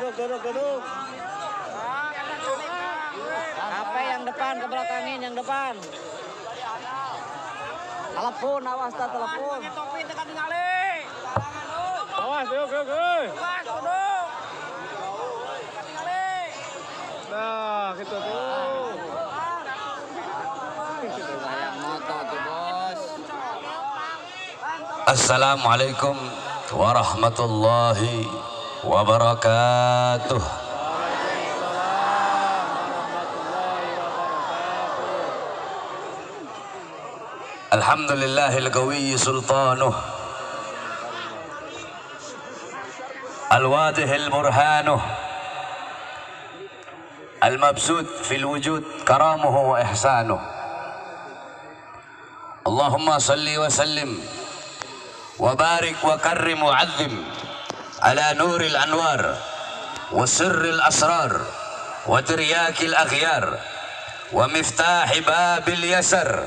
duduk. Apa yang depan ke belakangin yang depan. Telepon, awas tak telepon. Awas, yuk. Nah, gitu tuh. Assalamualaikum warahmatullahi wabarakatuh. Alhamdulillahil qawiyyi sultanuh al-wadihil burhanuh al-mabsut fil wujud karamuhu wa ihsanuh. Allahumma salli wa sallim wa barik wa karrim wa azim ala nuril anwar wa sirril asrar wa tiryakil aghyar wa miftahi babil yasar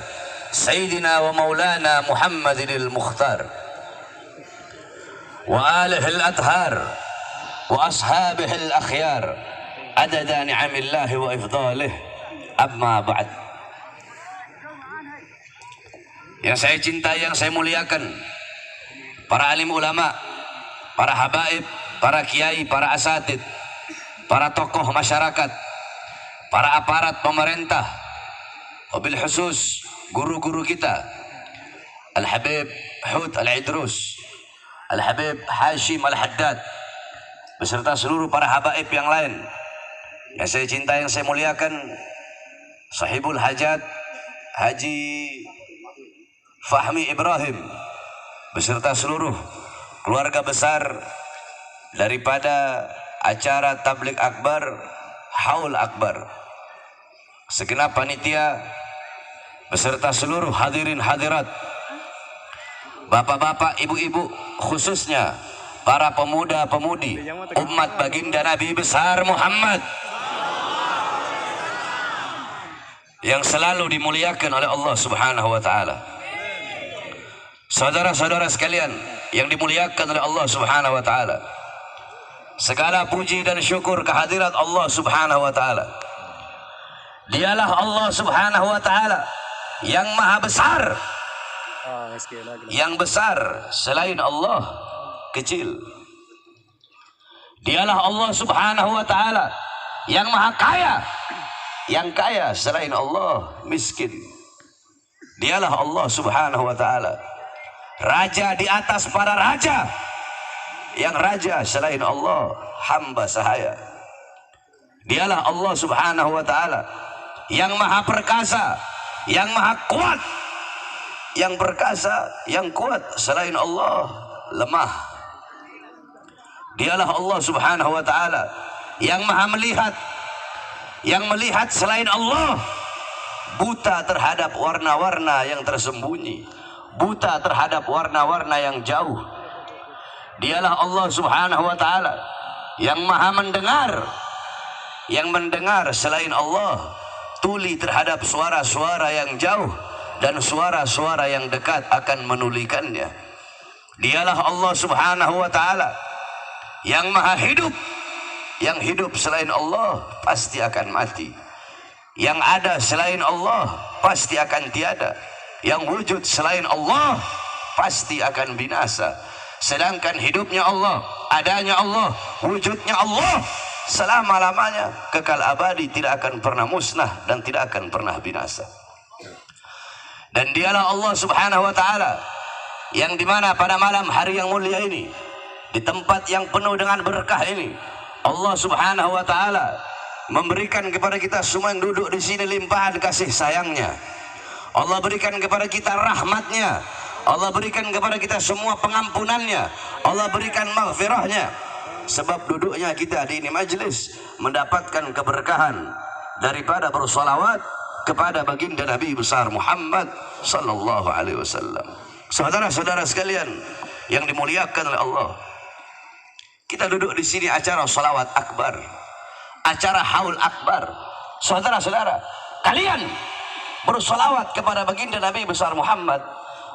Sayyidina wa maulana Muhammadinil Mukhtar wa alihil athar wa ashabihil akhyar adada ni'amillahi wa ifdalih, amma ba'd. Yang saya cintai, yang saya muliakan, para alim ulama, para habaib, para kiai, para asatid, para tokoh masyarakat, para aparat pemerintah, wabil khusus guru-guru kita, Al-Habib Hud Al-Idrus, Al-Habib Hashim Al-Haddad, beserta seluruh para habaib yang lain yang saya cintai, yang saya muliakan, Sahibul Hajat Haji Fahmi Ibrahim, beserta seluruh keluarga besar daripada acara Tabligh Akbar Haul Akbar, segenap panitia beserta seluruh hadirin hadirat, bapak-bapak, ibu-ibu, khususnya para pemuda-pemudi umat baginda Nabi besar Muhammad yang selalu dimuliakan oleh Allah Subhanahu wa taala. Saudara-saudara sekalian yang dimuliakan oleh Allah Subhanahu wa taala, segala puji dan syukur kehadirat Allah Subhanahu wa taala. Dialah Allah Subhanahu wa taala yang maha besar. Yang besar selain Allah kecil. Dialah Allah Subhanahu wa taala yang maha kaya. Yang kaya selain Allah miskin. Dialah Allah Subhanahu wa taala raja di atas para raja. Yang raja selain Allah hamba sahaya. Dialah Allah Subhanahu wa taala yang maha perkasa, yang maha kuat. Yang perkasa, yang kuat selain Allah lemah. Dialah Allah Subhanahu wa taala yang maha melihat. Yang melihat selain Allah buta terhadap warna-warna yang tersembunyi, buta terhadap warna-warna yang jauh. Dialah Allah Subhanahu wa taala yang maha mendengar. Yang mendengar selain Allah tuli terhadap suara-suara yang jauh dan suara-suara yang dekat akan menulikannya. Dialah Allah Subhanahu wa taala yang maha hidup. Yang hidup selain Allah pasti akan mati. Yang ada selain Allah pasti akan tiada. Yang wujud selain Allah pasti akan binasa. Sedangkan hidupnya Allah, adanya Allah, wujudnya Allah selama-lamanya kekal abadi, tidak akan pernah musnah dan tidak akan pernah binasa. Dan dialah Allah Subhanahu wa taala yang dimana pada malam hari yang mulia ini, di tempat yang penuh dengan berkah ini, Allah Subhanahu wa taala memberikan kepada kita semua yang duduk di sini limpahan kasih sayangnya. Allah berikan kepada kita rahmatnya. Allah berikan kepada kita semua pengampunannya. Allah berikan maghfirahnya. Sebab duduknya kita di ini majelis mendapatkan keberkahan daripada bersolawat kepada baginda Nabi besar Muhammad sallallahu alaihi wasallam. Saudara-saudara sekalian yang dimuliakan oleh Allah, kita duduk di sini acara salawat akbar, acara haul akbar. Saudara-saudara, kalian bersolawat kepada baginda Nabi besar Muhammad,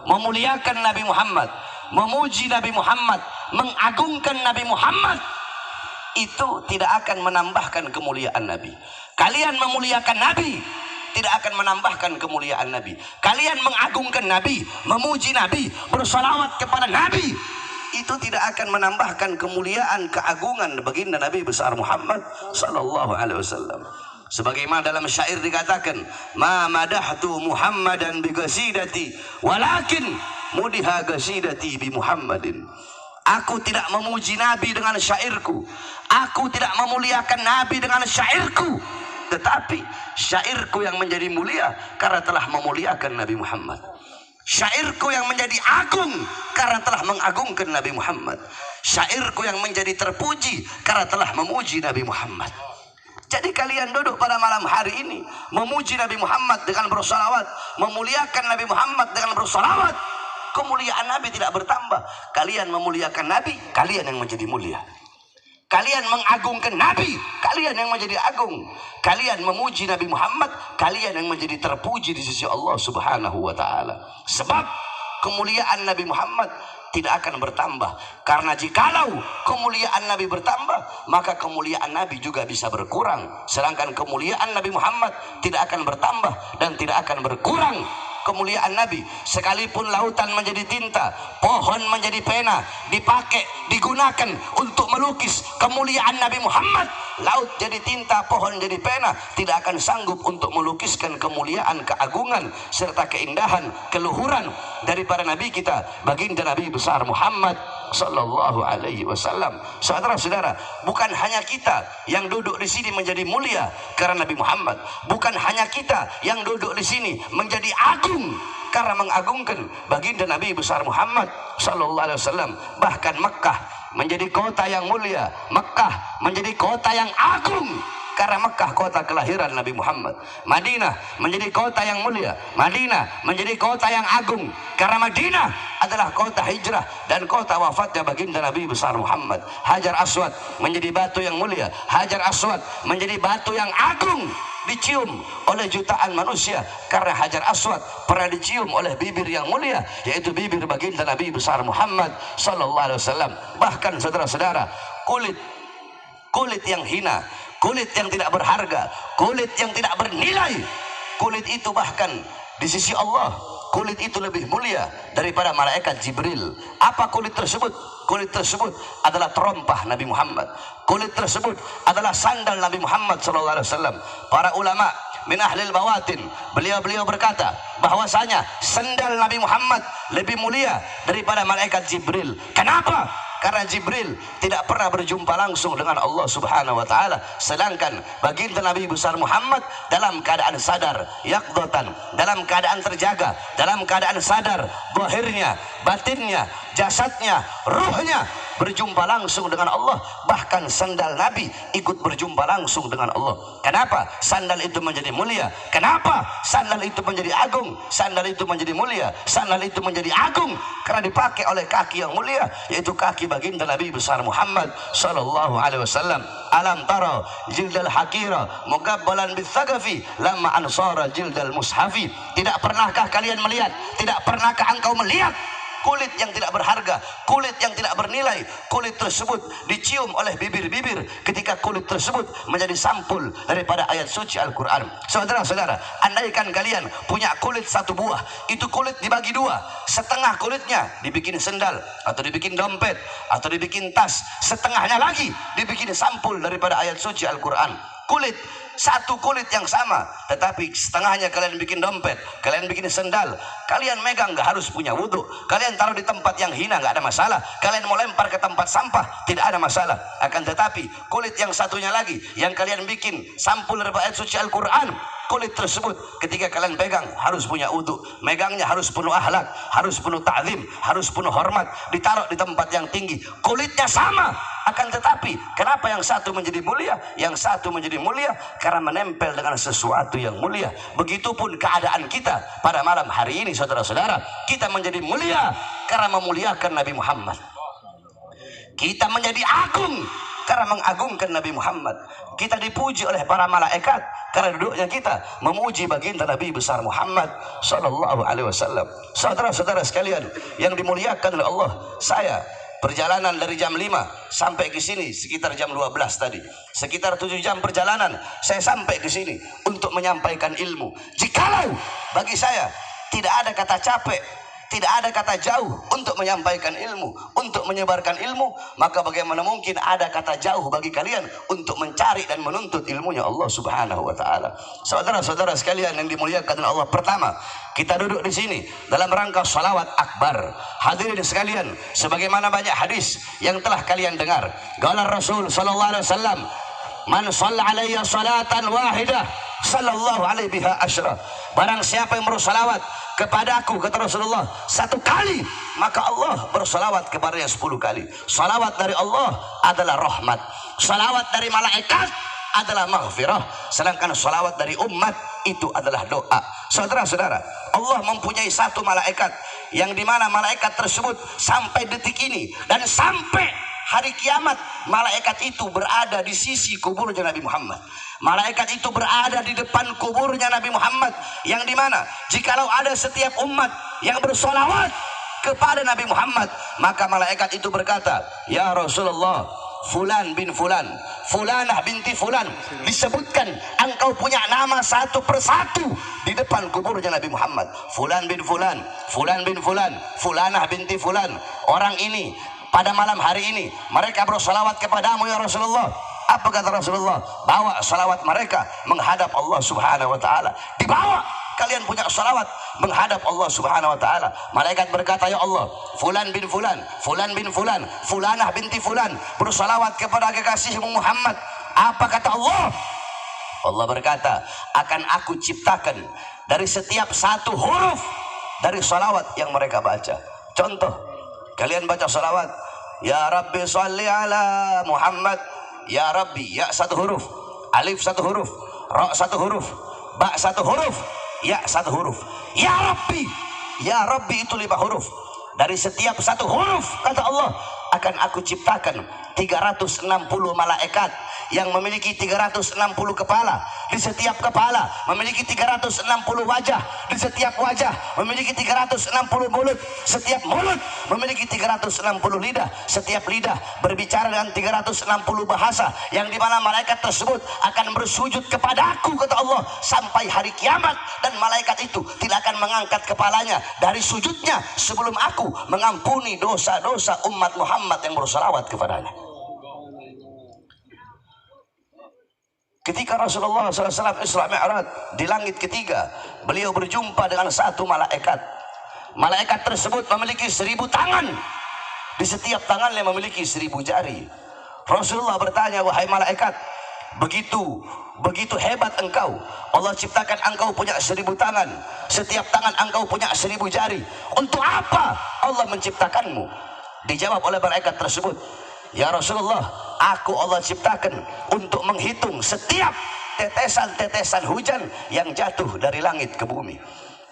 memuliakan Nabi Muhammad, memuji Nabi Muhammad, mengagungkan Nabi Muhammad. itu tidak akan menambahkan kemuliaan Nabi. Kalian memuliakan Nabi tidak akan menambahkan kemuliaan Nabi. Kalian mengagungkan Nabi, memuji Nabi, bersalawat kepada Nabi, itu tidak akan menambahkan kemuliaan, keagungan baginda Nabi besar Muhammad sallallahu alaihi wasallam. Sebagaimana dalam syair dikatakan, ma madahtu Muhammadan bi qasidati walakin mudiha qasidati bi Muhammadin. Aku tidak memuji Nabi dengan syairku, aku tidak memuliakan Nabi dengan syairku, tetapi syairku yang menjadi mulia karena telah memuliakan Nabi Muhammad. Syairku yang menjadi agung karena telah mengagungkan Nabi Muhammad. Syairku yang menjadi terpuji karena telah memuji Nabi Muhammad. Jadi kalian duduk pada malam hari ini memuji Nabi Muhammad dengan bersalawat, memuliakan Nabi Muhammad dengan bersalawat, kemuliaan Nabi tidak bertambah. Kalian memuliakan Nabi, kalian yang menjadi mulia. Kalian mengagungkan Nabi, kalian yang menjadi agung. Kalian memuji Nabi Muhammad, kalian yang menjadi terpuji di sisi Allah Subhanahu wa taala. Sebab kemuliaan Nabi Muhammad tidak akan bertambah. Karena jikalau kemuliaan Nabi bertambah, maka kemuliaan Nabi juga bisa berkurang. Sedangkan kemuliaan Nabi Muhammad tidak akan bertambah dan tidak akan berkurang. Kemuliaan Nabi, sekalipun lautan menjadi tinta, pohon menjadi pena, dipakai, digunakan untuk melukis kemuliaan Nabi Muhammad, laut jadi tinta, pohon jadi pena, tidak akan sanggup untuk melukiskan kemuliaan, keagungan serta keindahan, keluhuran daripada Nabi kita, baginda Nabi besar Muhammad sallallahu alaihi wasallam. Saudara-saudara, bukan hanya kita yang duduk di sini menjadi mulia karena Nabi Muhammad, bukan hanya kita yang duduk di sini menjadi agung karena mengagungkan baginda Nabi besar Muhammad sallallahu alaihi wasallam. Bahkan Mekah menjadi kota yang mulia, Mekah menjadi kota yang agung karena Mekah kota kelahiran Nabi Muhammad. Madinah menjadi kota yang mulia, Madinah menjadi kota yang agung karena Madinah adalah kota hijrah dan kota wafatnya baginda Nabi besar Muhammad. Hajar Aswad menjadi batu yang mulia, Hajar Aswad menjadi batu yang agung, dicium oleh jutaan manusia karena Hajar Aswad pernah dicium oleh bibir yang mulia, yaitu bibir baginda Nabi besar Muhammad sallallahu alaihi wasallam. Bahkan saudara-saudara, kulit yang hina, kulit yang tidak berharga, kulit yang tidak bernilai, kulit itu bahkan di sisi Allah, kulit itu lebih mulia daripada malaikat Jibril. Apa kulit tersebut? Kulit tersebut adalah terompah Nabi Muhammad. Kulit tersebut adalah sandal Nabi Muhammad SAW. Para ulama min ahlil bawatin, beliau berkata bahwasanya sandal Nabi Muhammad lebih mulia daripada malaikat Jibril. Kenapa? Karena Jibril tidak pernah berjumpa langsung dengan Allah Subhanahu wa taala, sedangkan baginda Nabi besar Muhammad dalam keadaan sadar, yaqdatan, dalam keadaan terjaga, dalam keadaan sadar, zahirnya, batinnya, jasadnya, ruhnya berjumpa langsung dengan Allah. Bahkan sandal Nabi ikut berjumpa langsung dengan Allah. Kenapa? Sandal itu menjadi mulia. Kenapa? Sandal itu menjadi agung. Sandal itu menjadi mulia. Sandal itu menjadi agung karena dipakai oleh kaki yang mulia, yaitu kaki baginda Nabi besar Muhammad sallallahu alaihi wasallam. Alam tara jildal hakira mugabbalan bitsagafi lamma ansara jildal mushafi. Tidak pernahkah kalian melihat? Tidak pernahkah engkau melihat kulit yang tidak berharga, kulit yang tidak bernilai, kulit tersebut dicium oleh bibir-bibir ketika kulit tersebut menjadi sampul daripada ayat suci Al-Quran. Saudara-saudara, andaikan kalian punya kulit satu buah, itu kulit dibagi dua, setengah kulitnya dibikin sendal atau dibikin dompet atau dibikin tas, setengahnya lagi dibikin sampul daripada ayat suci Al-Quran. Kulit, satu kulit yang sama, tetapi setengahnya kalian bikin dompet, kalian bikin sendal, kalian megang gak harus punya wudhu, kalian taruh di tempat yang hina gak ada masalah, kalian mau lempar ke tempat sampah tidak ada masalah. Akan tetapi kulit yang satunya lagi yang kalian bikin sampul dari ayat suci Al-Quran, kulit tersebut ketika kalian pegang harus punya wudhu, megangnya harus penuh akhlak, harus penuh ta'zim, harus penuh hormat, ditaruh di tempat yang tinggi. Kulitnya sama, akan tetapi kenapa yang satu menjadi mulia, yang satu menjadi mulia? Karena menempel dengan sesuatu yang mulia. Begitupun keadaan kita pada malam hari ini, saudara-saudara, kita menjadi mulia karena memuliakan Nabi Muhammad. Kita menjadi agung karena mengagungkan Nabi Muhammad. Kita dipuji oleh para malaikat karena duduknya kita memuji baginda Nabi besar Muhammad sallallahu alaihi wasallam. Saudara-saudara sekalian yang dimuliakan oleh Allah, saya perjalanan dari jam 5 sampai ke sini sekitar jam 12 tadi. Sekitar 7 jam perjalanan saya sampai ke sini untuk menyampaikan ilmu. Jikalau bagi saya tidak ada kata capek, tidak ada kata jauh untuk menyampaikan ilmu, untuk menyebarkan ilmu, maka bagaimana mungkin ada kata jauh bagi kalian untuk mencari dan menuntut ilmunya Allah Subhanahu wa taala. Saudara-saudara sekalian yang dimuliakan Allah, pertama, kita duduk di sini dalam rangka salawat akbar. Hadirin sekalian, sebagaimana banyak hadis yang telah kalian dengar. Qala Rasul sallallahu alaihi wasallam, "Man shalla alayya salatan wahidah, sallallahu alaihi biha asyra." Barang siapa yang bersalawat kepadaku, kata Rasulullah, 1 kali, maka Allah bersalawat kepadanya 10 kali. Salawat dari Allah adalah rahmat, salawat dari malaikat adalah maghfirah, sedangkan salawat dari umat itu adalah doa. Saudara-saudara, Allah mempunyai 1 malaikat yang dimana malaikat tersebut sampai detik ini dan sampai hari kiamat, malaikat itu berada di sisi kuburnya Nabi Muhammad. Malaikat itu berada di depan kuburnya Nabi Muhammad, yang dimana jikalau ada setiap umat yang bersolawat kepada Nabi Muhammad, maka malaikat itu berkata, "Ya Rasulullah, Fulan bin Fulan, Fulanah binti Fulan," disebutkan engkau punya nama satu persatu di depan kuburnya Nabi Muhammad. Fulan bin Fulan, Fulan bin Fulan, Fulanah binti Fulan. Orang ini pada malam hari ini mereka bersolawat kepadamu ya Rasulullah. Apa kata Rasulullah? Bawa salawat mereka menghadap Allah Subhanahu wa taala. Dibawa, kalian punya salawat menghadap Allah Subhanahu wa taala. Malaikat berkata, "Ya Allah, Fulan bin Fulan, Fulan bin Fulan, Fulanah binti Fulan bersalawat kepada kekasihmu Muhammad." Apa kata Allah? Allah berkata, "Akan aku ciptakan dari setiap 1 huruf dari salawat yang mereka baca." Contoh, kalian baca salawat, "Ya Rabbi sholli ala Muhammad." Ya Rabbi, ya 1 huruf, alif 1 huruf, ra 1 huruf, ba 1 huruf, ya 1 huruf. Ya Rabbi itu 5 huruf. Dari setiap 1 huruf, kata Allah, akan aku ciptakan 360 malaikat yang memiliki 360 kepala. Di setiap kepala memiliki 360 wajah. Di setiap wajah memiliki 360 mulut. Setiap mulut memiliki 360 lidah. Setiap lidah berbicara dengan 360 bahasa, yang dimana malaikat tersebut akan bersujud kepada aku, kata Allah, sampai hari kiamat. Dan malaikat itu tidak akan mengangkat kepalanya dari sujudnya sebelum aku mengampuni dosa-dosa umat Muhammad yang bersalawat kepadanya. Ketika Rasulullah SAW Isra Mi'raj di langit ketiga, beliau berjumpa dengan 1 malaikat. Malaikat tersebut memiliki 1000 tangan. Di setiap tangannya memiliki 1000 jari. Rasulullah bertanya, "Wahai malaikat, begitu hebat engkau. Allah ciptakan engkau punya 1000 tangan. Setiap tangan engkau punya 1000 jari. Untuk apa Allah menciptakanmu?" Dijawab oleh malaikat tersebut, "Ya Rasulullah, aku Allah ciptakan untuk menghitung setiap tetesan-tetesan hujan yang jatuh dari langit ke bumi."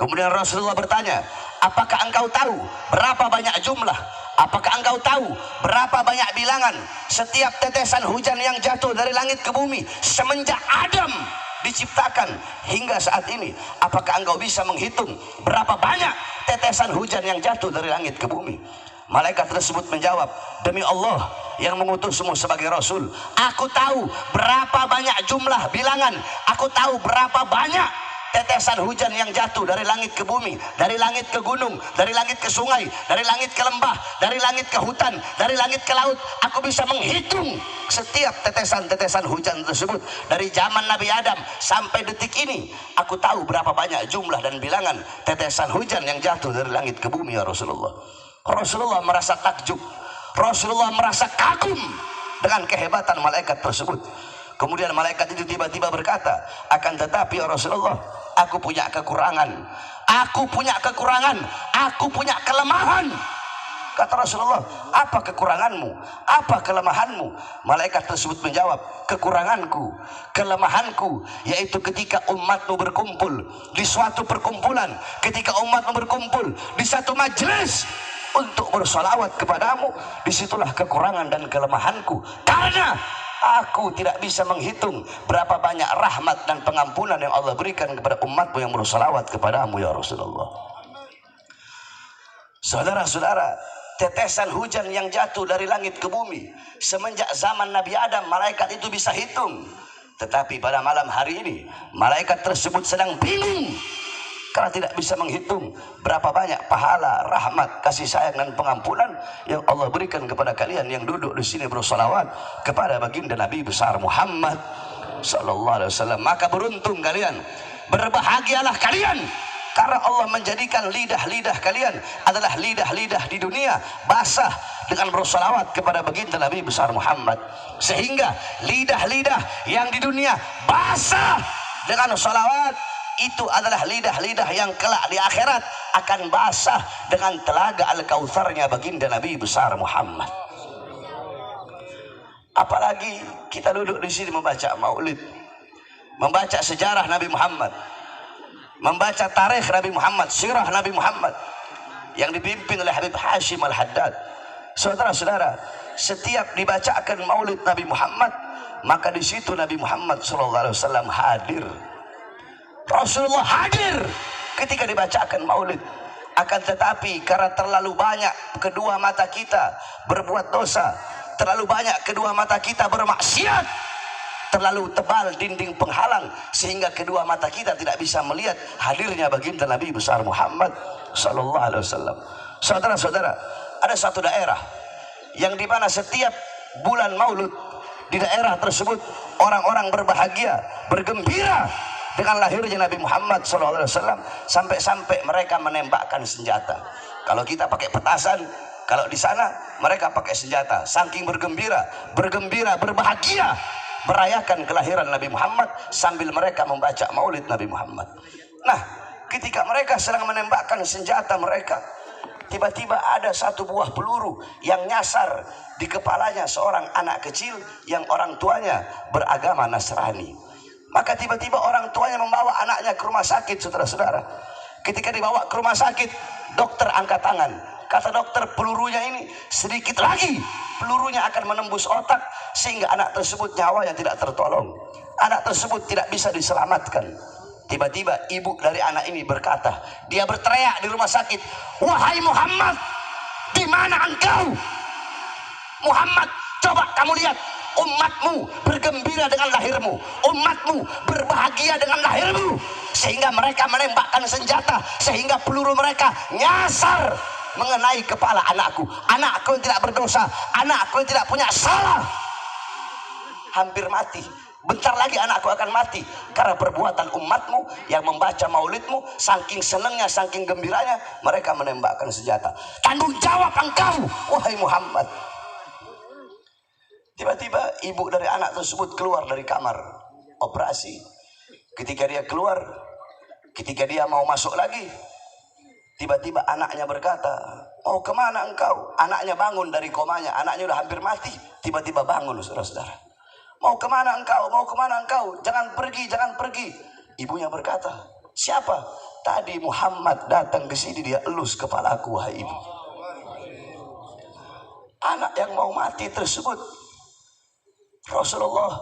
Kemudian Rasulullah bertanya, "Apakah engkau tahu berapa banyak jumlah? Apakah engkau tahu berapa banyak bilangan setiap tetesan hujan yang jatuh dari langit ke bumi semenjak Adam diciptakan hingga saat ini? Apakah engkau bisa menghitung berapa banyak tetesan hujan yang jatuh dari langit ke bumi?" Malaikat tersebut menjawab, "Demi Allah yang mengutusmu sebagai Rasul, aku tahu berapa banyak jumlah bilangan. Aku tahu berapa banyak tetesan hujan yang jatuh dari langit ke bumi, dari langit ke gunung, dari langit ke sungai, dari langit ke lembah, dari langit ke hutan, dari langit ke laut. Aku bisa menghitung setiap tetesan-tetesan hujan tersebut dari zaman Nabi Adam sampai detik ini. Aku tahu berapa banyak jumlah dan bilangan tetesan hujan yang jatuh dari langit ke bumi, ya Rasulullah." Rasulullah merasa takjub, Rasulullah merasa kagum dengan kehebatan malaikat tersebut. Kemudian malaikat itu tiba-tiba berkata, "Akan tetapi ya Rasulullah, aku punya kekurangan, aku punya kelemahan." Kata Rasulullah, "Apa kekuranganmu? Apa kelemahanmu?" Malaikat tersebut menjawab, "Kekuranganku, kelemahanku, yaitu ketika umatmu berkumpul di suatu perkumpulan, ketika umatmu berkumpul di satu majelis untuk bersolawat kepadamu, disitulah kekurangan dan kelemahanku. Karena aku tidak bisa menghitung berapa banyak rahmat dan pengampunan yang Allah berikan kepada umatmu yang bersolawat kepadamu, ya Rasulullah." Saudara-saudara, tetesan hujan yang jatuh dari langit ke bumi. Semenjak zaman Nabi Adam, malaikat itu bisa hitung. Tetapi pada malam hari ini, malaikat tersebut sedang bingung karena tidak bisa menghitung berapa banyak pahala, rahmat, kasih sayang dan pengampunan yang Allah berikan kepada kalian yang duduk di sini bersolawat kepada baginda Nabi besar Muhammad sallallahu alaihi wasallam. Maka beruntung kalian, berbahagialah kalian, karena Allah menjadikan lidah-lidah kalian adalah lidah-lidah di dunia basah dengan bersolawat kepada baginda Nabi besar Muhammad, sehingga lidah-lidah yang di dunia basah dengan solawat itu adalah lidah-lidah yang kelak di akhirat akan basah dengan telaga Al-Kautsarnya baginda Nabi besar Muhammad. Apalagi kita duduk di sini membaca maulid, membaca sejarah Nabi Muhammad, membaca tarikh Nabi Muhammad, sirah Nabi Muhammad yang dipimpin oleh Habib Hashim Al-Haddad. Saudara-saudara, setiap dibacakan maulid Nabi Muhammad, maka di situ Nabi Muhammad SAW hadir. Rasulullah hadir ketika dibacakan maulid. Akan tetapi karena terlalu banyak kedua mata kita berbuat dosa, terlalu banyak kedua mata kita bermaksiat, terlalu tebal dinding penghalang sehingga kedua mata kita tidak bisa melihat hadirnya baginda Nabi besar Muhammad sallallahu alaihi wasallam. Saudara-saudara, ada satu daerah yang di mana setiap bulan Maulud di daerah tersebut orang-orang berbahagia, bergembira dengan lahirnya Nabi Muhammad sallallahu alaihi wasallam, sampai-sampai mereka menembakkan senjata. Kalau kita pakai petasan, kalau di sana mereka pakai senjata. Saking bergembira, berbahagia merayakan kelahiran Nabi Muhammad sambil mereka membaca maulid Nabi Muhammad. Nah, ketika mereka sedang menembakkan senjata mereka, tiba-tiba ada satu buah peluru yang nyasar di kepalanya seorang anak kecil yang orang tuanya beragama Nasrani. Maka tiba-tiba orang tuanya membawa anaknya ke rumah sakit, saudara-saudara. Ketika dibawa ke rumah sakit, dokter angkat tangan. Kata dokter, pelurunya ini sedikit lagi pelurunya akan menembus otak sehingga anak tersebut nyawanya tidak tertolong. Anak tersebut tidak bisa diselamatkan. Tiba-tiba ibu dari anak ini berkata, dia berteriak di rumah sakit, "Wahai Muhammad, di mana engkau? Muhammad, coba kamu lihat, umatmu bergembira dengan lahirmu, umatmu berbahagia dengan lahirmu, sehingga mereka menembakkan senjata, sehingga peluru mereka nyasar mengenai kepala anakku yang tidak berdosa, anakku yang tidak punya salah, hampir mati. Bentar lagi anakku akan mati karena perbuatan umatmu yang membaca maulidmu. Saking senangnya, saking gembiranya, mereka menembakkan senjata. Tanggung jawab engkau, wahai Muhammad." Tiba-tiba ibu dari anak tersebut keluar dari kamar operasi. Ketika dia keluar, ketika dia mau masuk lagi, tiba-tiba anaknya berkata, "Mau kemana engkau?" Anaknya bangun dari komanya, anaknya udah hampir mati. Tiba-tiba bangun, saudara-saudara. "Mau kemana engkau? Mau kemana engkau? Jangan pergi, jangan pergi." Ibunya berkata, "Siapa?" "Tadi Muhammad datang ke sini, dia elus kepalaku, wahai ibu." Anak yang mau mati tersebut, Rasulullah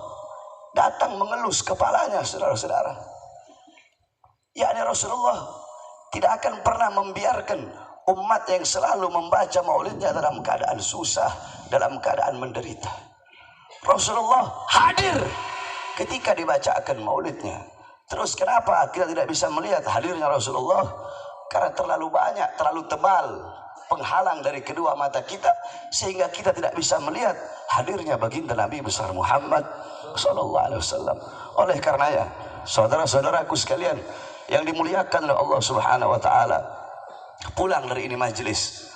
datang mengelus kepalanya, saudara-saudara. Yakni Rasulullah tidak akan pernah membiarkan umat yang selalu membaca maulidnya dalam keadaan susah, dalam keadaan menderita. Rasulullah hadir ketika dibacakan maulidnya. Terus kenapa kita tidak bisa melihat hadirnya Rasulullah? Karena terlalu banyak, terlalu tebal penghalang dari kedua mata kita sehingga kita tidak bisa melihat hadirnya baginda Nabi besar Muhammad sallallahu alaihi wasallam. Oleh karenanya, saudara-saudaraku sekalian yang dimuliakan oleh Allah Subhanahu wa taala, pulang dari ini majelis,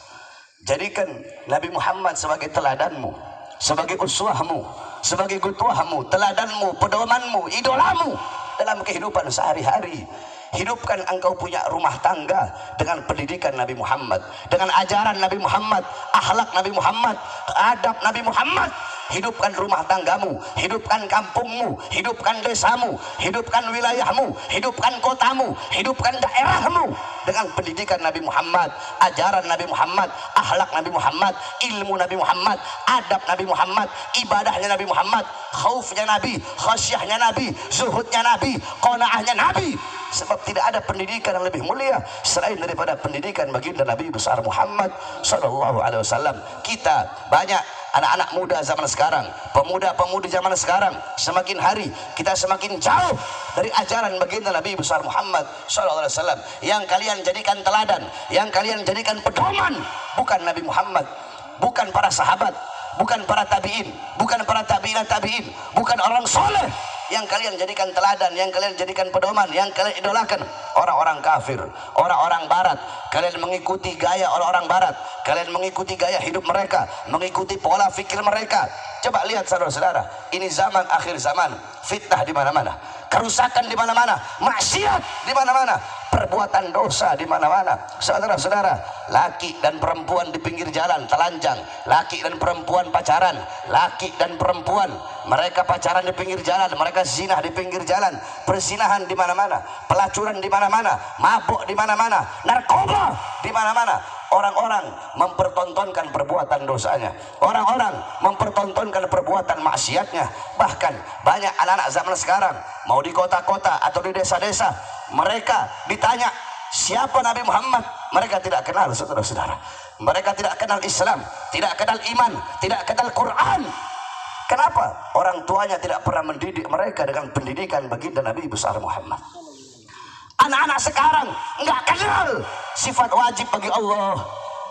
jadikan Nabi Muhammad sebagai teladanmu, sebagai uswahmu, sebagai qudwahmu, teladanmu, pedomanmu, idolamu dalam kehidupan sehari-hari. Hidupkan engkau punya rumah tangga dengan pendidikan Nabi Muhammad, dengan ajaran Nabi Muhammad, akhlak Nabi Muhammad, adab Nabi Muhammad. hidupkan rumah tanggamu, hidupkan kampungmu, hidupkan desamu, hidupkan wilayahmu, hidupkan kotamu, hidupkan daerahmu dengan pendidikan Nabi Muhammad, ajaran Nabi Muhammad, akhlak Nabi Muhammad, ilmu Nabi Muhammad, adab Nabi Muhammad, ibadahnya Nabi Muhammad, khaufnya Nabi, khasyahnya Nabi, zuhudnya Nabi, qanaahnya Nabi. Sebab tidak ada pendidikan yang lebih mulia selain daripada pendidikan baginda Nabi besar Muhammad sallallahu alaihi wasallam. Kita banyak anak-anak muda zaman sekarang, pemuda-pemudi zaman sekarang, semakin hari kita semakin jauh dari ajaran baginda Nabi besar Muhammad sallallahu alaihi wasallam. Yang kalian jadikan teladan, yang kalian jadikan pedoman bukan Nabi Muhammad, bukan para sahabat, bukan para tabi'in, bukan para tabi'in tabi'in, bukan orang soleh. Yang kalian jadikan teladan, yang kalian jadikan pedoman, yang kalian idolakan orang-orang kafir, orang-orang barat. Kalian mengikuti gaya orang-orang barat, kalian mengikuti gaya hidup mereka, mengikuti pola fikir mereka. Coba lihat saudara-saudara, ini zaman akhir zaman, fitnah di mana-mana, kerusakan di mana-mana, maksiat di mana-mana, perbuatan dosa di mana-mana. Saudara-saudara, laki dan perempuan di pinggir jalan telanjang, laki dan perempuan pacaran, laki dan perempuan mereka pacaran di pinggir jalan, mereka zina di pinggir jalan, perzinahan di mana-mana, pelacuran di mana-mana, mabuk di mana-mana, narkoba di mana-mana. Orang-orang mempertontonkan perbuatan dosanya, orang-orang mempertontonkan perbuatan maksiatnya. Bahkan banyak anak-anak zaman sekarang, mau di kota-kota atau di desa-desa, mereka ditanya siapa Nabi Muhammad, mereka tidak kenal. Saudara-saudara, mereka tidak kenal Islam, tidak kenal iman, tidak kenal Quran. Kenapa? Orang tuanya tidak pernah mendidik mereka dengan pendidikan baginda Nabi besar Muhammad. Anak-anak sekarang nggak kenal sifat wajib bagi Allah,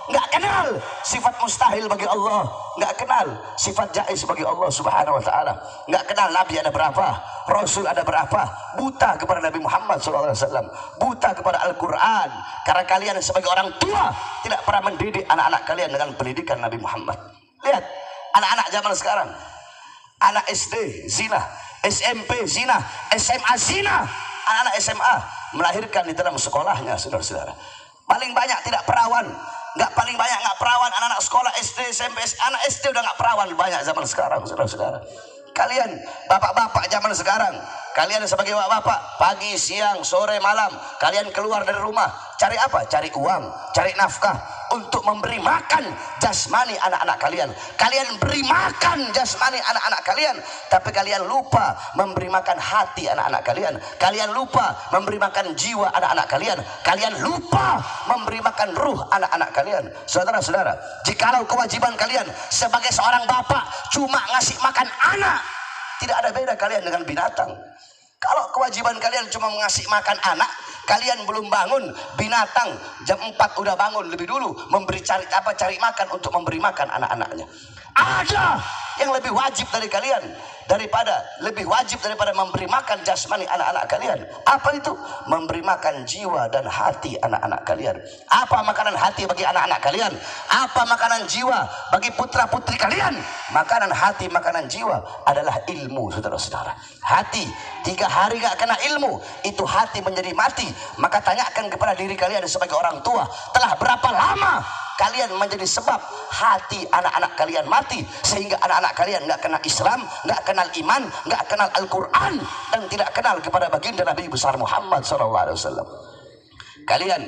nggak kenal sifat mustahil bagi Allah, nggak kenal sifat jaiz bagi Allah Subhanahu wa taala, nggak kenal Nabi ada berapa, Rasul ada berapa, buta kepada Nabi Muhammad SAW, buta kepada Al-Quran. Karena kalian sebagai orang tua tidak pernah mendidik anak-anak kalian dengan pendidikan Nabi Muhammad. Lihat anak-anak zaman sekarang, anak SD zina, SMP zina, SMA zina. Anak-anak SMA melahirkan di dalam sekolahnya, saudara-saudara. Paling banyak tidak perawan, nggak paling banyak nggak perawan. Anak-anak sekolah SD, SMP, anak SD udah nggak perawan banyak zaman sekarang, saudara-saudara. Kalian bapak-bapak zaman sekarang, kalian sebagai bapak-bapak, pagi, siang, sore, malam, kalian keluar dari rumah, cari apa? Cari uang, cari nafkah untuk memberi makan jasmani anak-anak kalian. Kalian beri makan jasmani anak-anak kalian, tapi kalian lupa memberi makan hati anak-anak kalian. Kalian lupa memberi makan jiwa anak-anak kalian. Kalian lupa memberi makan ruh anak-anak kalian. Saudara-saudara, jikalau kewajiban kalian sebagai seorang bapak cuma ngasih makan anak, tidak ada beda kalian dengan binatang. Kalau kewajiban kalian cuma ngasih makan anak, kalian belum bangun, binatang jam 4 udah bangun lebih dulu cari makan untuk memberi makan anak-anaknya. Ada yang lebih wajib dari kalian, lebih wajib daripada memberi makan jasmani anak-anak kalian. Apa itu? Memberi makan jiwa dan hati anak-anak kalian. Apa makanan hati bagi anak-anak kalian? Apa makanan jiwa bagi putra-putri kalian? Makanan hati, makanan jiwa adalah ilmu, saudara-saudara. Hati 3 hari gak kena ilmu, itu hati menjadi mati. Maka tanyakan kepada diri kalian sebagai orang tua, telah berapa lama kalian menjadi sebab hati anak-anak kalian mati, sehingga anak-anak kalian nggak kenal Islam, nggak kenal iman, nggak kenal Al-Quran, dan tidak kenal kepada baginda Nabi besar Muhammad SAW. Kalian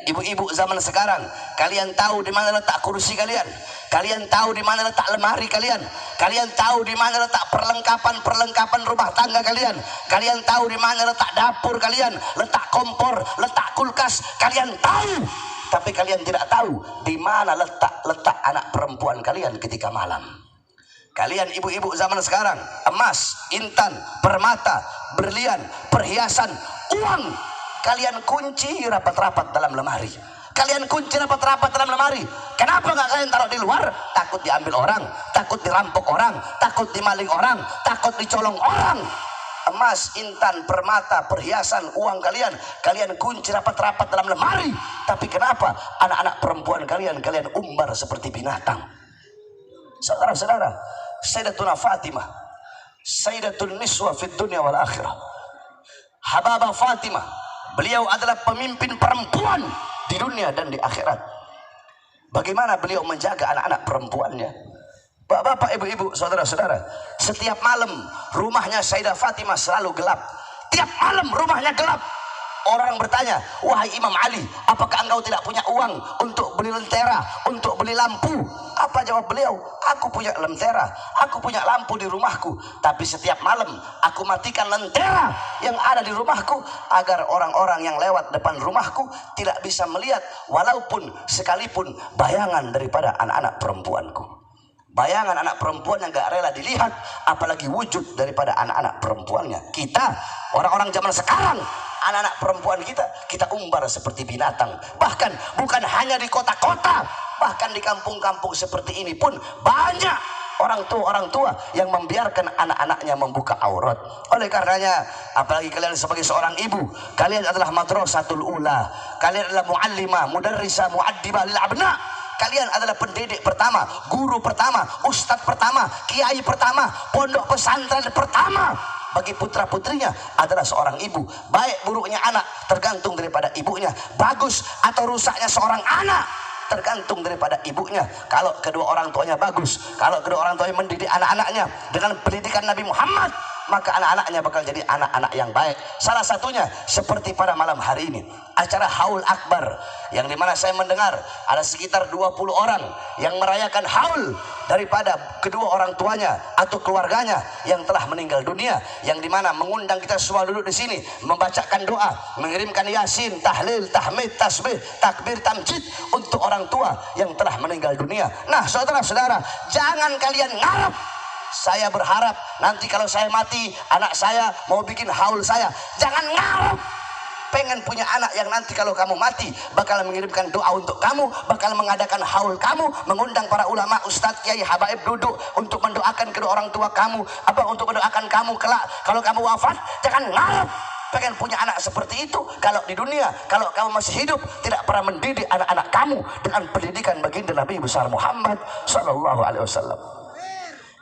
ibu-ibu zaman sekarang, kalian tahu di mana letak kursi kalian, kalian tahu di mana letak lemari kalian, kalian tahu di mana letak perlengkapan rumah tangga kalian, kalian tahu di mana letak dapur kalian, letak kompor, letak kulkas, kalian tahu. Tapi kalian tidak tahu di mana letak anak perempuan kalian ketika malam. Kalian ibu-ibu zaman sekarang, emas, intan, permata, berlian, perhiasan, uang, kalian kunci rapat-rapat dalam lemari. Kalian kunci rapat-rapat dalam lemari. Kenapa nggak kalian taruh di luar? Takut diambil orang, takut dirampok orang, takut dimaling orang, takut dicolong orang. Emas, intan, permata, perhiasan, uang kalian kunci rapat-rapat dalam lemari. Tapi kenapa anak-anak perempuan kalian umbar seperti binatang? Saudara-saudara, Sayyidatuna Fatimah, Sayyidatun Niswa fid dunya wal akhirah, Hababah Fatimah, beliau adalah pemimpin perempuan di dunia dan di akhirat. Bagaimana beliau menjaga anak-anak perempuannya? Bapak-bapak, ibu-ibu, saudara-saudara, setiap malam rumahnya Sayyidah Fatimah selalu gelap. Tiap malam rumahnya gelap. Orang bertanya, wahai Imam Ali, apakah engkau tidak punya uang untuk beli lentera, untuk beli lampu? Apa jawab beliau? Aku punya lentera, aku punya lampu di rumahku, tapi setiap malam aku matikan lentera yang ada di rumahku agar orang-orang yang lewat depan rumahku tidak bisa melihat walaupun sekalipun bayangan daripada anak-anak perempuanku. Bayangan anak perempuan yang gak rela dilihat, apalagi wujud daripada anak-anak perempuannya. Kita, orang-orang zaman sekarang, anak-anak perempuan kita umbar seperti binatang. Bahkan bukan hanya di kota-kota, bahkan di kampung-kampung seperti ini pun banyak orang tua yang membiarkan anak-anaknya membuka aurat. Oleh karenanya, apalagi kalian sebagai seorang ibu, kalian adalah madrasatul ula, kalian adalah muallimah, mudarrisah, muaddibah lil abna. Kalian adalah pendidik pertama, guru pertama, ustadz pertama, kiai pertama, pondok pesantren pertama bagi putra-putrinya adalah seorang ibu. Baik buruknya anak tergantung daripada ibunya. Bagus atau rusaknya seorang anak tergantung daripada ibunya. Kalau kedua orang tuanya bagus, kalau kedua orang tuanya mendidik anak-anaknya dengan pendidikan Nabi Muhammad, maka anak-anaknya bakal jadi anak-anak yang baik. Salah satunya seperti pada malam hari ini, acara Haul Akbar, yang dimana saya mendengar ada sekitar 20 orang yang merayakan haul daripada kedua orang tuanya atau keluarganya yang telah meninggal dunia, yang dimana mengundang kita semua duduk di sini membacakan doa, mengirimkan yasin, tahlil, tahmid, tasbih, takbir, tamjid untuk orang tua yang telah meninggal dunia. Nah, saudara-saudara, jangan kalian ngarep. Saya berharap nanti kalau saya mati, anak saya mau bikin haul saya. Jangan ngarep pengen punya anak yang nanti kalau kamu mati bakal mengirimkan doa untuk kamu, bakal mengadakan haul kamu, mengundang para ulama, ustadz, kiai, habaib duduk untuk mendoakan kedua orang tua kamu, untuk mendoakan kamu kelak kalau kamu wafat. Jangan ngarep pengen punya anak seperti itu kalau di dunia, kalau kamu masih hidup, tidak pernah mendidik anak-anak kamu dengan pendidikan baginda Nabi besar Muhammad sallallahu alaihi wasallam.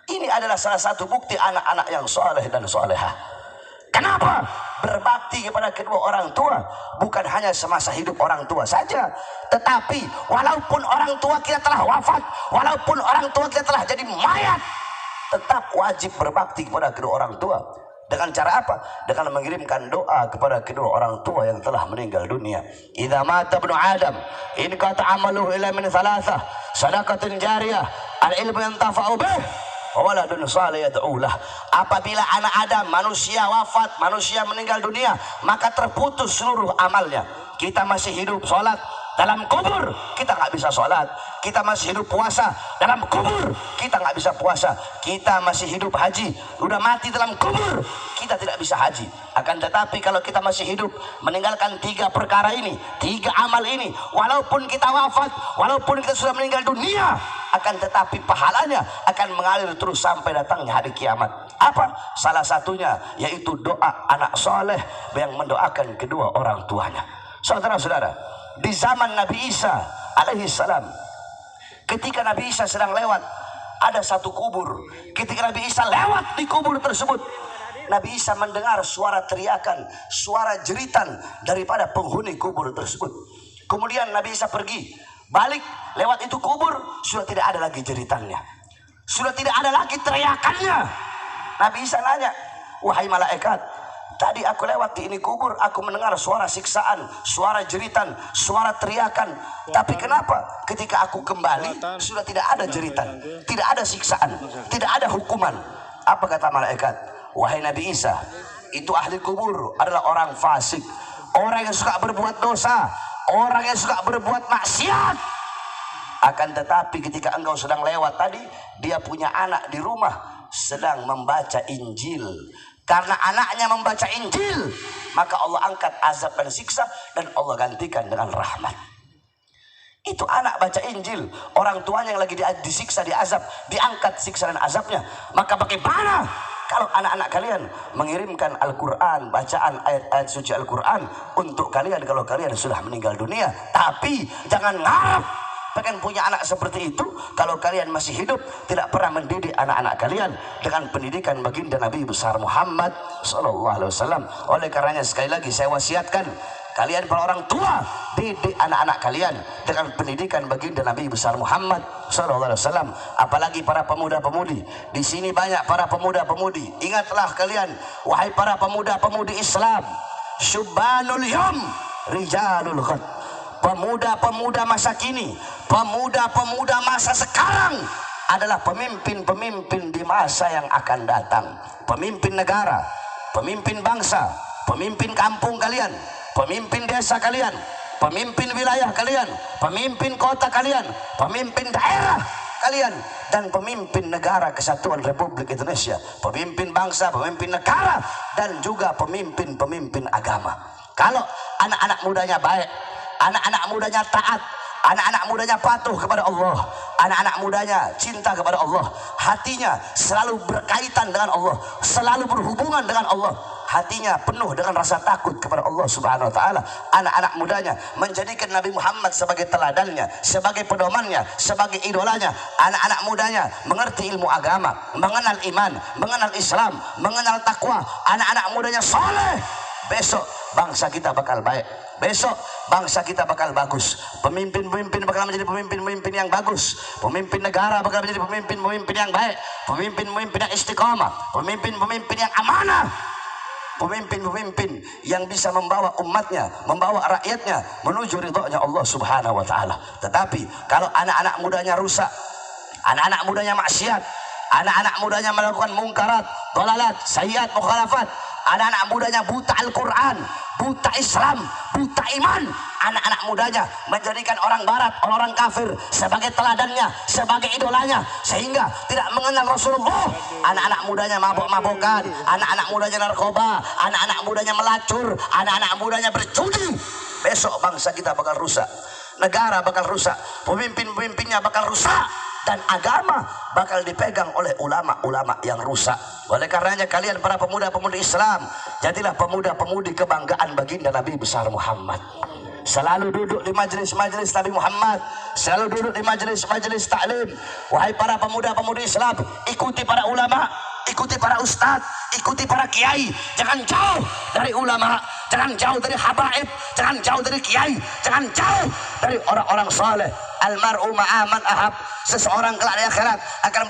Ini adalah salah satu bukti anak-anak yang soleh dan solehah. Kenapa? Berbakti kepada kedua orang tua bukan hanya semasa hidup orang tua saja, tetapi walaupun orang tua kita telah wafat, walaupun orang tua kita telah jadi mayat, tetap wajib berbakti kepada kedua orang tua. Dengan cara apa? Dengan mengirimkan doa kepada kedua orang tua yang telah meninggal dunia. Idza mata ibnu Adam in qata amaluhu illa min thalathah, sadaqatin jariyah, al-ilmu yantafa'u bih, waladun salih yad'ulah. Apabila anak Adam, manusia wafat, manusia meninggal dunia, maka terputus seluruh amalnya. Kita masih hidup sholat, dalam kubur kita nggak bisa sholat. Kita masih hidup puasa, dalam kubur kita nggak bisa puasa. Kita masih hidup haji, udah mati dalam kubur kita tidak bisa haji. Akan tetapi kalau kita masih hidup, meninggalkan 3 perkara ini, 3 amal ini, walaupun kita wafat, walaupun kita sudah meninggal dunia, akan tetapi pahalanya akan mengalir terus sampai datangnya hari kiamat. Apa? Salah satunya yaitu doa anak soleh yang mendoakan kedua orang tuanya. Saudara-saudara, di zaman Nabi Isa alaihi salam, ketika Nabi Isa sedang lewat, ada satu kubur. Ketika Nabi Isa lewat di kubur tersebut, Nabi Isa mendengar suara teriakan, suara jeritan daripada penghuni kubur tersebut. Kemudian Nabi Isa pergi, balik lewat itu kubur, sudah tidak ada lagi jeritannya, sudah tidak ada lagi teriakannya. Nabi Isa nanya, wahai malaikat, tadi aku lewat di ini kubur, aku mendengar suara siksaan, suara jeritan, suara teriakan. Tapi kenapa ketika aku kembali sudah tidak ada jeritan, tidak ada siksaan, tidak ada hukuman? Apa kata malaikat? Wahai Nabi Isa, itu ahli kubur adalah orang fasik, orang yang suka berbuat dosa, orang yang suka berbuat maksiat. Akan tetapi ketika engkau sedang lewat tadi, dia punya anak di rumah sedang membaca Injil. Karena anaknya membaca Injil, maka Allah angkat azab dan siksa dan Allah gantikan dengan rahmat. Itu anak baca Injil, orang tuanya yang lagi disiksa, diazab, diangkat siksa dan azabnya. Maka bagaimana kalau anak-anak kalian mengirimkan Al-Quran, bacaan ayat-ayat suci Al-Quran untuk kalian kalau kalian sudah meninggal dunia? Tapi jangan ngarep pengen punya anak seperti itu kalau kalian masih hidup, tidak pernah mendidik anak-anak kalian dengan pendidikan baginda Nabi besar Muhammad sallallahu alaihi wasallam. Oleh karenanya sekali lagi saya wasiatkan kalian para orang tua, didik anak-anak kalian dengan pendidikan baginda Nabi besar Muhammad SAW. Apalagi para pemuda-pemudi. Di sini banyak para pemuda-pemudi. Ingatlah kalian, wahai para pemuda-pemudi Islam, syubbanul yom, rijalul ghad. Pemuda-pemuda masa kini, pemuda-pemuda masa sekarang adalah pemimpin-pemimpin di masa yang akan datang. Pemimpin negara, pemimpin bangsa, pemimpin kampung kalian, pemimpin desa kalian, pemimpin wilayah kalian, pemimpin kota kalian, pemimpin daerah kalian, dan pemimpin negara kesatuan Republik Indonesia, pemimpin bangsa, pemimpin negara, dan juga pemimpin-pemimpin agama. Kalau anak-anak mudanya baik, anak-anak mudanya taat, anak-anak mudanya patuh kepada Allah, anak-anak mudanya cinta kepada Allah, hatinya selalu berkaitan dengan Allah, selalu berhubungan dengan Allah, hatinya penuh dengan rasa takut kepada Allah Subhanahu wa taala, anak-anak mudanya menjadikan Nabi Muhammad sebagai teladannya, sebagai pedomannya, sebagai idolanya. Anak-anak mudanya mengerti ilmu agama, mengenal iman, mengenal Islam, mengenal takwa. Anak-anak mudanya soleh. Besok bangsa kita bakal baik. Besok bangsa kita bakal bagus. Pemimpin-pemimpin bakal menjadi pemimpin-pemimpin yang bagus. Pemimpin negara bakal menjadi pemimpin-pemimpin yang baik. Pemimpin-pemimpin yang istiqomah. Pemimpin-pemimpin yang amanah. Pemimpin-pemimpin yang bisa membawa umatnya, membawa rakyatnya menuju ridhonya Allah Subhanahu wa taala. Tetapi kalau anak-anak mudanya rusak, anak-anak mudanya maksiat, anak-anak mudanya melakukan mungkarat, dhalalat, sayyiat, mukhalafat, anak-anak mudanya buta Al-Quran, buta Islam, buta iman, anak-anak mudanya menjadikan orang barat, orang kafir sebagai teladannya, sebagai idolanya, sehingga tidak mengenal Rasulullah. Anak-anak mudanya mabok-mabokan, anak-anak mudanya narkoba, anak-anak mudanya melacur, anak-anak mudanya berjudi. Besok bangsa kita bakal rusak, negara bakal rusak, pemimpin-pemimpinnya bakal rusak, dan agama bakal dipegang oleh ulama-ulama yang rusak. Oleh karenanya kalian para pemuda-pemudi Islam, jadilah pemuda-pemudi kebanggaan baginda Nabi besar Muhammad. Selalu duduk di majelis-majelis Nabi Muhammad, selalu duduk di majelis-majelis taklim. Wahai para pemuda-pemudi Islam, ikuti para ulama, ikuti para ustadz, ikuti para kiai. Jangan jauh dari ulama, jangan jauh dari habaib, jangan jauh dari kiai, jangan jauh dari orang-orang saleh. Almar'u ma'aman ahab. Seseorang kelak di akhirat akan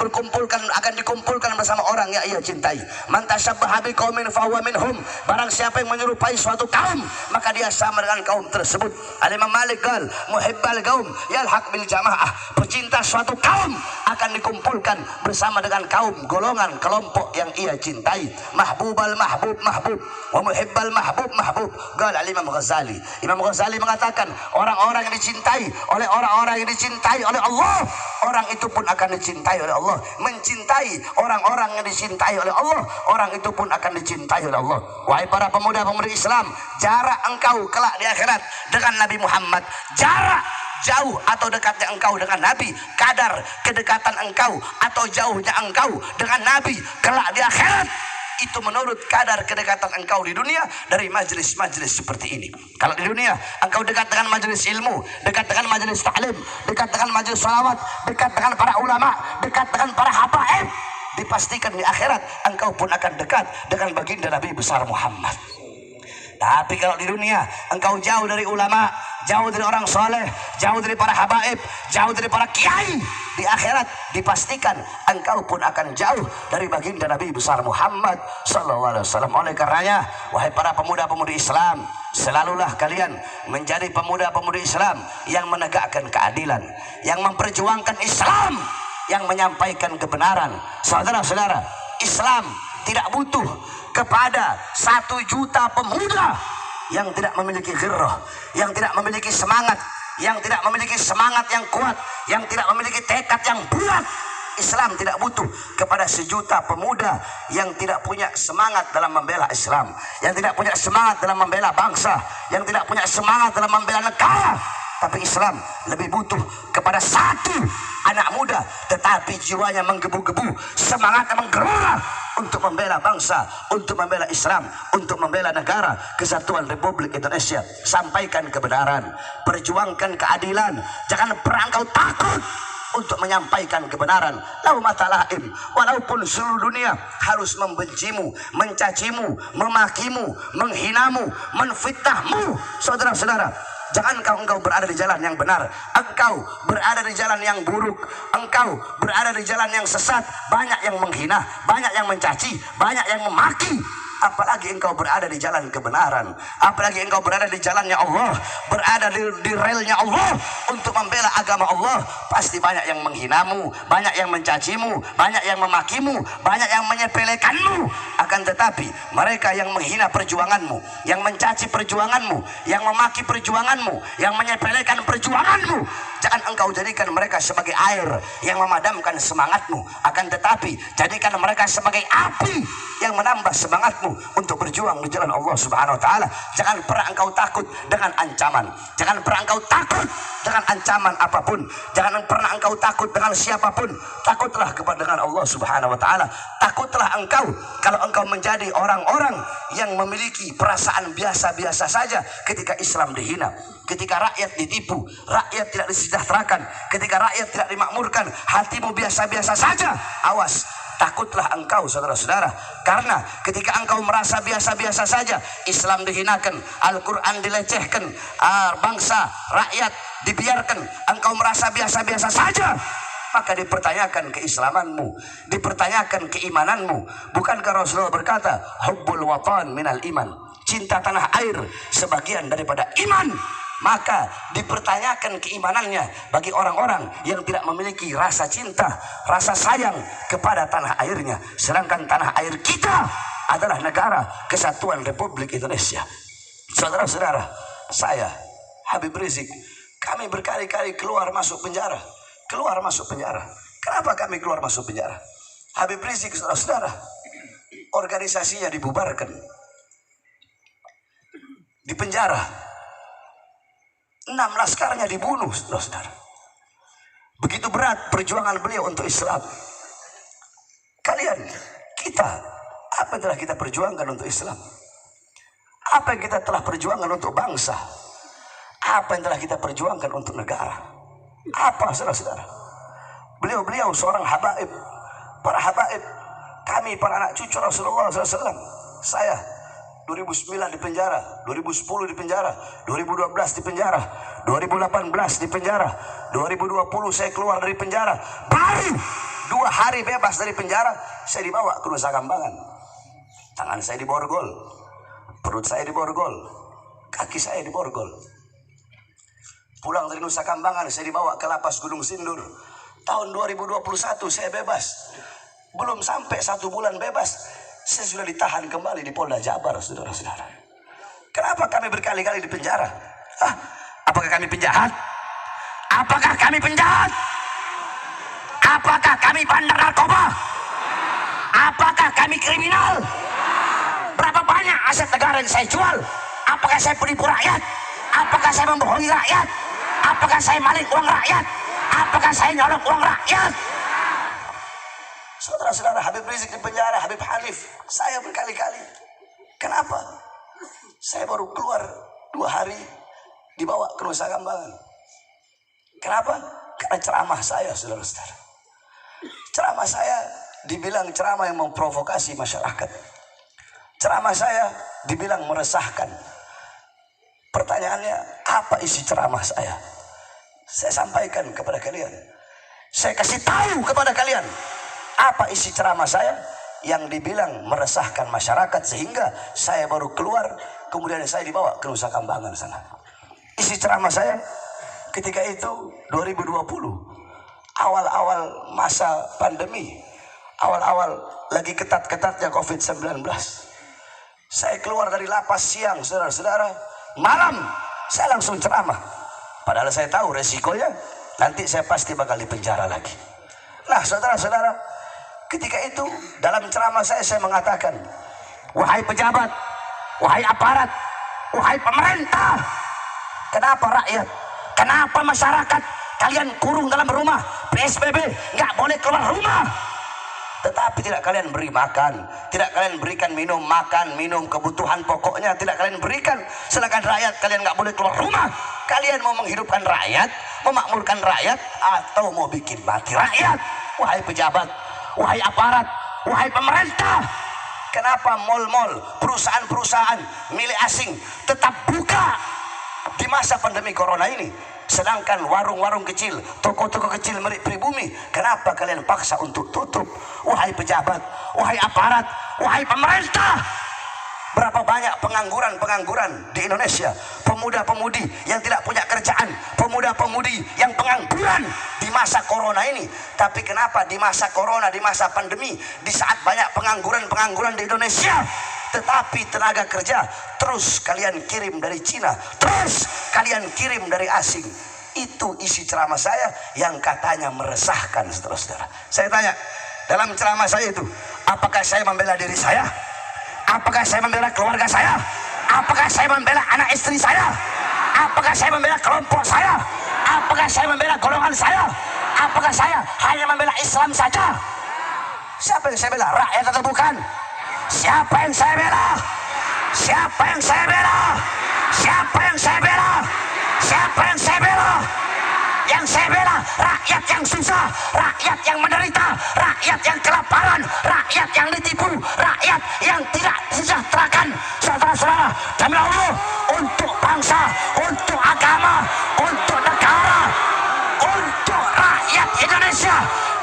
dikumpulkan bersama orang yang ia cintai. Man tashabbaha biqaumin fahuwa minhum. Barang siapa yang menyerupai suatu kaum, maka dia sama dengan kaum tersebut. Al-Imam Malik qal, muhibbal qaum yalhaq bil jamaah. Pecinta suatu kaum akan dikumpulkan bersama dengan kaum, golongan, kelompok yang ia cintai. Mahbubal mahbub mahbub wa muhibbal mahbub mahbub. Qal Al-Imam Ghazali. Imam Ghazali mengatakan, orang-orang yang dicintai oleh orang-orang yang dicintai oleh Allah, orang itu pun akan dicintai oleh Allah. Mencintai orang-orang yang dicintai oleh Allah, orang itu pun akan dicintai oleh Allah. Wahai para pemuda-pemudi Islam, jarak engkau kelak di akhirat dengan Nabi Muhammad, jarak jauh atau dekatnya engkau dengan Nabi, kadar kedekatan engkau atau jauhnya engkau dengan Nabi kelak di akhirat, itu menurut kadar kedekatan engkau di dunia dari majelis-majelis seperti ini. Kalau di dunia engkau dekat dengan majelis ilmu, dekat dengan majelis taklim, dekat dengan majelis salawat, dekat dengan para ulama, dekat dengan para habaib, dipastikan di akhirat engkau pun akan dekat dengan baginda Nabi besar Muhammad. Tapi kalau di dunia engkau jauh dari ulama, jauh dari orang soleh, jauh dari para habaib, jauh dari para kiai, di akhirat dipastikan engkau pun akan jauh dari baginda Nabi besar Muhammad sallallahu alaihi wasallam. Oleh karenanya, wahai para pemuda-pemudi Islam, selalulah kalian menjadi pemuda-pemudi Islam yang menegakkan keadilan, yang memperjuangkan Islam, yang menyampaikan kebenaran. Saudara-saudara, Islam tidak butuh kepada 1 juta pemuda yang tidak memiliki ghirrah, yang tidak memiliki semangat, yang tidak memiliki semangat yang kuat, yang tidak memiliki tekad yang bulat. Islam tidak butuh kepada 1 juta pemuda yang tidak punya semangat dalam membela Islam, yang tidak punya semangat dalam membela bangsa, yang tidak punya semangat dalam membela negara. Tapi Islam lebih butuh kepada 1 anak muda tetapi jiwanya menggebu-gebu, semangatnya menggelora untuk membela bangsa, untuk membela Islam, untuk membela negara kesatuan Republik Indonesia. Sampaikan kebenaran, perjuangkan keadilan. Jangan pernah engkau takut untuk menyampaikan kebenaran. Lau matalaim, walaupun seluruh dunia harus membencimu, mencacimu, memakimu, menghinamu, menfitnahmu, saudara-saudara, jangan engkau berada di jalan yang benar, engkau berada di jalan yang buruk, engkau berada di jalan yang sesat. Banyak yang menghina, banyak yang mencaci, banyak yang memaki. Apalagi engkau berada di jalan kebenaran, apalagi engkau berada di jalannya Allah, berada di relnya Allah untuk membela agama Allah. Pasti banyak yang menghinamu, banyak yang mencacimu, banyak yang memakimu, banyak yang menyepelekanmu. Akan tetapi mereka yang menghina perjuanganmu, yang mencaci perjuanganmu, yang memaki perjuanganmu, yang menyepelekan perjuanganmu, jangan engkau jadikan mereka sebagai air yang memadamkan semangatmu. Akan tetapi jadikan mereka sebagai api yang menambah semangatmu untuk berjuang di jalan Allah Subhanahu wa taala. Jangan pernah engkau takut dengan ancaman. Jangan pernah engkau takut dengan ancaman apapun. Jangan pernah engkau takut dengan siapapun. Takutlah kepada dengan Allah Subhanahu wa taala. Takutlah engkau kalau engkau menjadi orang-orang yang memiliki perasaan biasa-biasa saja ketika Islam dihina, ketika rakyat ditipu, rakyat tidak disejahterakan, ketika rakyat tidak dimakmurkan, hatimu biasa-biasa saja. Awas, takutlah engkau saudara-saudara, karena ketika engkau merasa biasa-biasa saja, Islam dihinakan, Al-Quran dilecehkan, bangsa, rakyat dibiarkan, engkau merasa biasa-biasa saja, maka dipertanyakan keislamanmu, dipertanyakan keimananmu. Bukankah Rasulullah berkata, hubbul watan minal iman, cinta tanah air sebagian daripada iman? Maka dipertanyakan keimanannya bagi orang-orang yang tidak memiliki rasa cinta, rasa sayang kepada tanah airnya. Sedangkan tanah air kita adalah negara kesatuan Republik Indonesia. Saudara-saudara, saya Habib Rizik, kami berkali-kali keluar masuk penjara. Keluar masuk penjara. Kenapa kami keluar masuk penjara? Habib Rizik, saudara-saudara, organisasinya dibubarkan, di penjara, 6 laskarnya dibunuh, saudara-saudara. Begitu berat perjuangan beliau untuk Islam. Kalian, kita, apa yang telah kita perjuangkan untuk Islam? Apa yang kita telah perjuangkan untuk bangsa? Apa yang telah kita perjuangkan untuk negara? Apa, saudara-saudara? Beliau-beliau seorang habaib, para habaib, kami para anak cucu Rasulullah SAW. Saya 2009 di penjara, 2010 di penjara, 2012 di penjara, 2018 di penjara, 2020 saya keluar dari penjara. Baru 2 hari bebas dari penjara, saya dibawa ke Nusa Kambangan. Tangan saya diborgol, perut saya diborgol, kaki saya diborgol. Pulang dari Nusa Kambangan, saya dibawa ke lapas Gunung Sindur. Tahun 2021 saya bebas. Belum sampai 1 bulan bebas, saya sudah ditahan kembali di Polda Jabar, saudara-saudara. Kenapa kami berkali-kali di penjara? Apakah kami penjahat? Apakah kami penjahat? Apakah kami bandar narkoba? Apakah kami kriminal? Berapa banyak aset negara yang saya jual? Apakah saya penipu rakyat? Apakah saya membohongi rakyat? Apakah saya maling uang rakyat? Apakah saya nyolong uang rakyat? Saudara-saudara, Habib Rizik di penjara, Habib Hanif, saya berkali-kali. Kenapa? Saya baru keluar 2 hari, dibawa ke Nusa Kambangan. Kenapa? Karena ceramah saya, saudara-saudara. Ceramah saya dibilang ceramah yang memprovokasi masyarakat. Ceramah saya dibilang meresahkan. Pertanyaannya, apa isi ceramah saya? Saya sampaikan kepada kalian. Saya kasih tahu kepada kalian apa isi ceramah saya yang dibilang meresahkan masyarakat, sehingga saya baru keluar, kemudian saya dibawa ke Nusa Kambangan sana. Isi ceramah saya ketika itu 2020, awal-awal masa pandemi, awal-awal lagi ketat-ketatnya COVID-19. Saya keluar dari lapas siang, saudara-saudara, malam saya langsung ceramah. Padahal saya tahu resikonya, nanti saya pasti bakal dipenjara lagi. Nah, saudara-saudara, ketika itu dalam ceramah saya mengatakan, wahai pejabat, wahai aparat, wahai pemerintah, kenapa rakyat, kenapa masyarakat kalian kurung dalam rumah, PSBB, nggak boleh keluar rumah, tetapi tidak kalian beri makan, tidak kalian berikan minum, makan, minum, kebutuhan pokoknya tidak kalian berikan, sedangkan rakyat kalian nggak boleh keluar rumah. Kalian mau menghidupkan rakyat, memakmurkan rakyat, atau mau bikin mati rakyat? Wahai pejabat, wahai aparat, wahai pemerintah, kenapa mal-mal, perusahaan-perusahaan milik asing tetap buka di masa pandemi corona ini? Sedangkan warung-warung kecil, toko-toko kecil milik pribumi, kenapa kalian paksa untuk tutup? Wahai pejabat, wahai aparat, wahai pemerintah, berapa banyak pengangguran di Indonesia, pemuda-pemudi yang tidak punya kerjaan, pemuda-pemudi yang pengangguran di masa corona ini. Tapi kenapa di masa corona, di masa pandemi, di saat banyak pengangguran di Indonesia, tetapi tenaga kerja terus kalian kirim dari Cina, terus kalian kirim dari asing? Itu isi ceramah saya yang katanya meresahkan, saudara-saudara. Saya tanya, dalam ceramah saya itu, apakah saya membela diri saya? Apakah saya membela keluarga saya? Apakah saya membela anak istri saya? Apakah saya membela kelompok saya? Apakah saya membela golongan saya? Apakah saya hanya membela Islam saja? Siapa yang saya bela? Rakyat atau bukan? Siapa yang saya bela? Siapa yang saya bela? Siapa yang saya bela? Siapa yang saya bela? Yang saya bela rakyat yang susah, rakyat yang menderita, rakyat yang kelaparan, rakyat yang ditipu, rakyat yang tidak disejahterakan. Saudara-saudara, demi Allah, untuk bangsa, untuk agama, untuk negara, untuk rakyat Indonesia,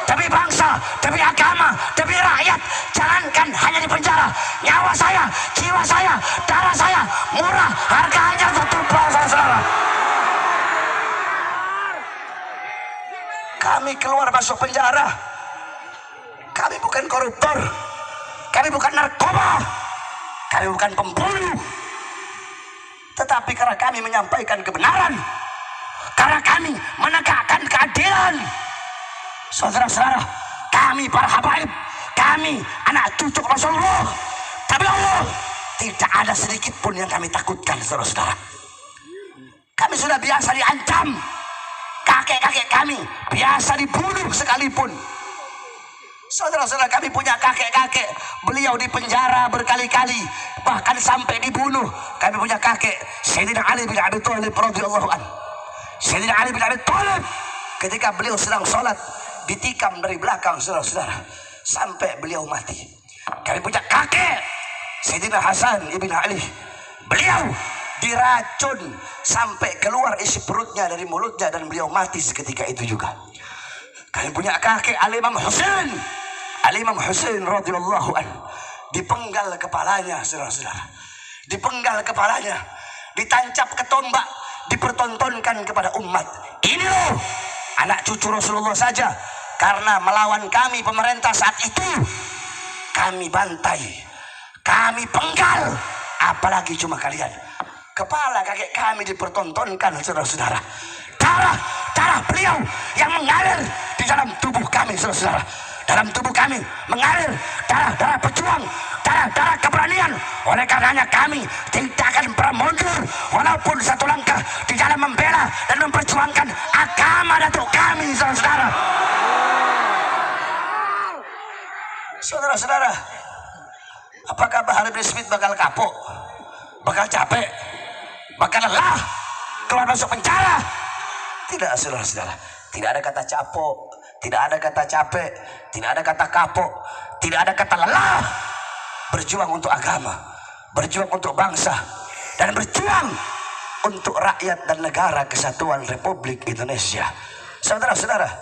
demi bangsa, demi agama, demi rakyat, jangankan hanya di penjara, nyawa saya, jiwa saya, darah saya murah harganya untuk bangsa, saudara. Kami keluar masuk penjara, kami bukan koruptor, kami bukan narkoba, kami bukan pembunuh, tetapi karena kami menyampaikan kebenaran, karena kami menegakkan keadilan. Saudara-saudara, kami para habaib, kami anak cucu Rasulullah, tapi Allah, tidak ada sedikit pun yang kami takutkan, saudara-saudara. Kami sudah biasa diancam, kakek-kakek kami biasa dibunuh sekalipun. Saudara-saudara, kami punya kakek-kakek, beliau di penjara berkali-kali, bahkan sampai dibunuh. Kami punya kakek Sayyidina Ali bin Abi Thalib radhiyallahu anhu. Sayyidina Ali bin Abi Thalib ketika beliau sedang sholat ditikam dari belakang, saudara-saudara, sampai beliau mati. Kami punya kakek Sayyidina Hasan ibn Ali, beliau diracun sampai keluar isi perutnya dari mulutnya dan beliau mati seketika itu juga. Kalian punya kakek Al-Imam Husain radhiyallahu anhu, dipenggal kepalanya, saudara-saudara, dipenggal kepalanya, ditancap ke tombak, dipertontonkan kepada umat. Ini loh anak cucu Rasulullah saja, karena melawan kami pemerintah saat itu, kami bantai, kami penggal, apalagi cuma kalian. Kepala kakek kami dipertontonkan, saudara-saudara. Darah beliau yang mengalir di dalam tubuh kami, saudara-saudara. Dalam tubuh kami mengalir darah pejuang, darah keberanian. Oleh karenanya kami tidak akan pernah mundur walaupun satu langkah di dalam membela dan memperjuangkan agama datuk kami, saudara-saudara. Saudara-saudara, apakah Bahar bin Smith bakal kapok? Bakal capek? Bakal lelah keluar masuk penjara? Tidak, saudara-saudara. Tidak ada kata capok, tidak ada kata capek, tidak ada kata kapok, tidak ada kata lelah. Berjuang untuk agama, berjuang untuk bangsa, dan berjuang untuk rakyat dan negara kesatuan Republik Indonesia. Saudara-saudara,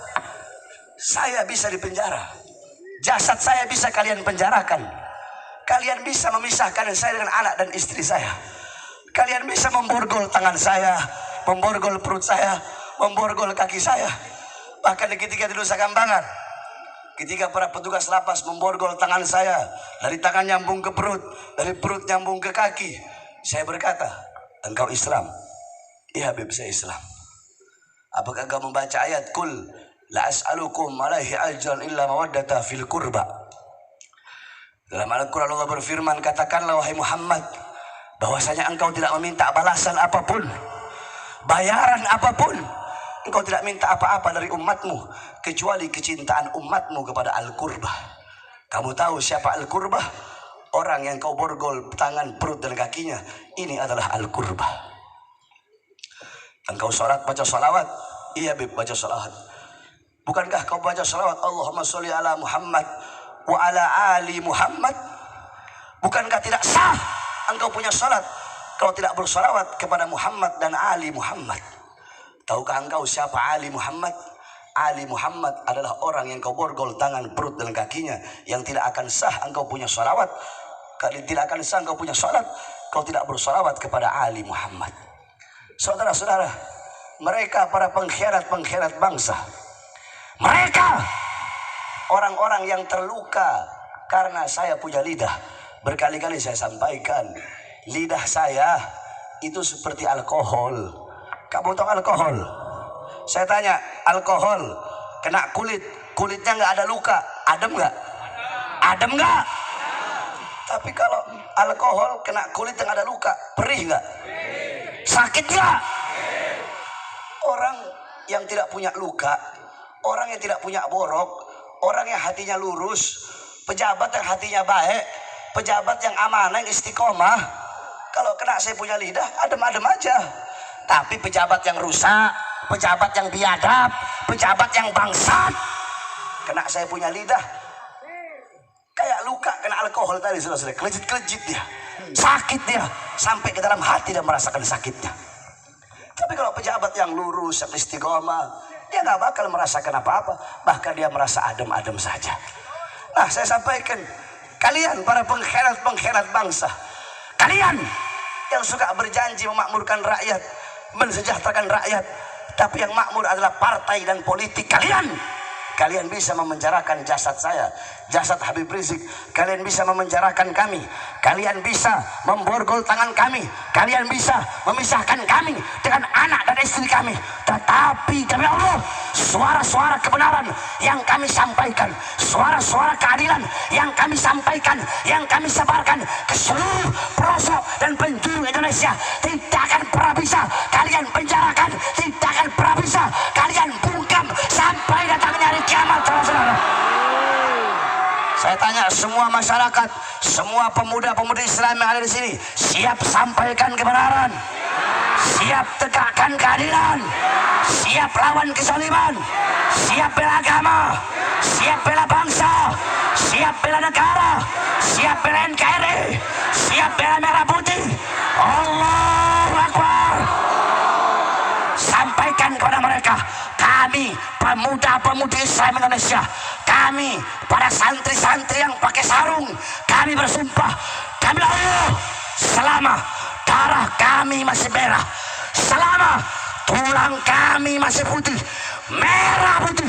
saya bisa dipenjara, jasad saya bisa kalian penjarakan, kalian bisa memisahkan saya dengan anak dan istri saya. Kalian bisa memborgol tangan saya, memborgol perut saya, memborgol kaki saya. Bahkan ketika di Nusa Kambangan, ketika para petugas lapas memborgol tangan saya, dari tangan nyambung ke perut, dari perut nyambung ke kaki, saya berkata, engkau Islam? Iya Habib, saya Islam. Apakah engkau membaca ayat Qul la as'alukum alaihi ajran illa mawaddata fil qurba? Dalam Al-Quran Allah berfirman, katakanlah wahai Muhammad, bahwasanya engkau tidak meminta balasan apapun, bayaran apapun. Engkau tidak minta apa-apa dari umatmu kecuali kecintaan umatmu kepada Al-Qurbah. Kamu tahu siapa Al-Qurbah? Orang yang kau borgol tangan, perut dan kakinya, ini adalah Al-Qurbah. Engkau sholat baca sholawat? Iya Bib, baca sholawat. Bukankah kau baca sholawat Allahumma sholli ala Muhammad wa ala ali Muhammad? Bukankah tidak sah engkau punya sholat kalau tidak bersolawat kepada Muhammad dan ali Muhammad? Tahukah engkau siapa Ali Muhammad? Ali Muhammad adalah orang yang kau borgol tangan, perut dan kakinya, yang tidak akan sah engkau punya sholawat. Tidak akan sah engkau punya sholat kau tidak bersolawat kepada Ali Muhammad. Saudara-saudara, mereka para pengkhianat bangsa, mereka orang-orang yang terluka karena saya punya lidah. Berkali-kali saya sampaikan, lidah saya itu seperti alkohol. Kamu tahu alkohol? Saya tanya, alkohol kena kulit, kulitnya nggak ada luka, adem nggak? Adem nggak? Tapi kalau alkohol kena kulit yang ada luka, perih nggak? Sakit nggak? Orang yang tidak punya luka, orang yang tidak punya borok, orang yang hatinya lurus, pejabat yang hatinya baik, pejabat yang amanah, yang istiqomah, kalau kena saya punya lidah, adem-adem aja. Tapi pejabat yang rusak, pejabat yang biadab, pejabat yang bangsat, kena saya punya lidah, kayak luka kena alkohol tadi, saudara-saudara, kelejit-kelejit dia, sakit dia, sampai ke dalam hati dia merasakan sakitnya. Tapi kalau pejabat yang lurus, yang istiqomah, dia nggak bakal merasakan apa-apa, bahkan dia merasa adem-adem saja. Nah, saya sampaikan, kalian para pengkhianat bangsa, kalian yang suka berjanji memakmurkan rakyat, mensejahterakan rakyat, tapi yang makmur adalah partai dan politik kalian bisa memenjarakan jasad saya, jasad Habib Rizik, kalian bisa memenjarakan kami, kalian bisa memborgol tangan kami, kalian bisa memisahkan kami dengan anak dan istri kami, tetapi demi Allah, suara-suara kebenaran yang kami sampaikan, suara-suara keadilan yang kami sampaikan, yang kami sebarkan ke seluruh pelosok dan penjuru Indonesia, tidak akan pernah bisa kalian penjarakan, tidak akan pernah bisa kalian bungkam sampai datangnya hari kiamat, saudara-saudara. Saya tanya semua masyarakat, semua pemuda-pemudi Islam yang ada di sini, siap sampaikan kebenaran, siap tegakkan keadilan, siap lawan kezaliman, siap bela agama, siap bela bangsa, siap bela negara, siap bela NKRI, siap bela merah putih. Allahu Akbar. Sampaikan kepada mereka, kami pemuda-pemudi Islam Indonesia, kami para santri-santri yang pakai sarung, kami bersumpah demi Allah, selama darah kami masih merah, selama tulang kami masih putih, merah putih,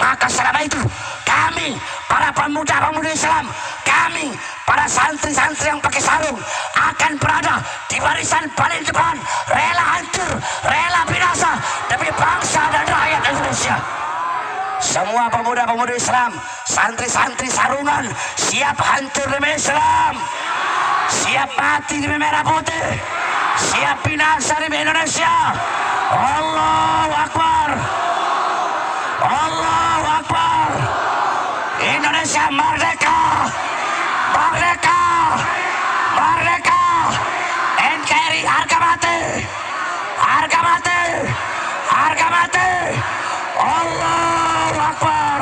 maka selama itu kami para pemuda-pemudi Islam, kami para santri-santri yang pakai sarung akan berada di barisan paling depan, rela hancur, rela binasa demi bangsa dan rakyat Indonesia. Semua pemuda-pemudi Islam, santri-santri sarungan, siap hancur demi Islam, siap mati demi merah putih, siap binasa demi Indonesia. Allahu Akbar, Allahu Akbar. Indonesia merdeka, merdeka, merdeka. NKRI harga mati, harga mati, harga mati. Allahu Akbar.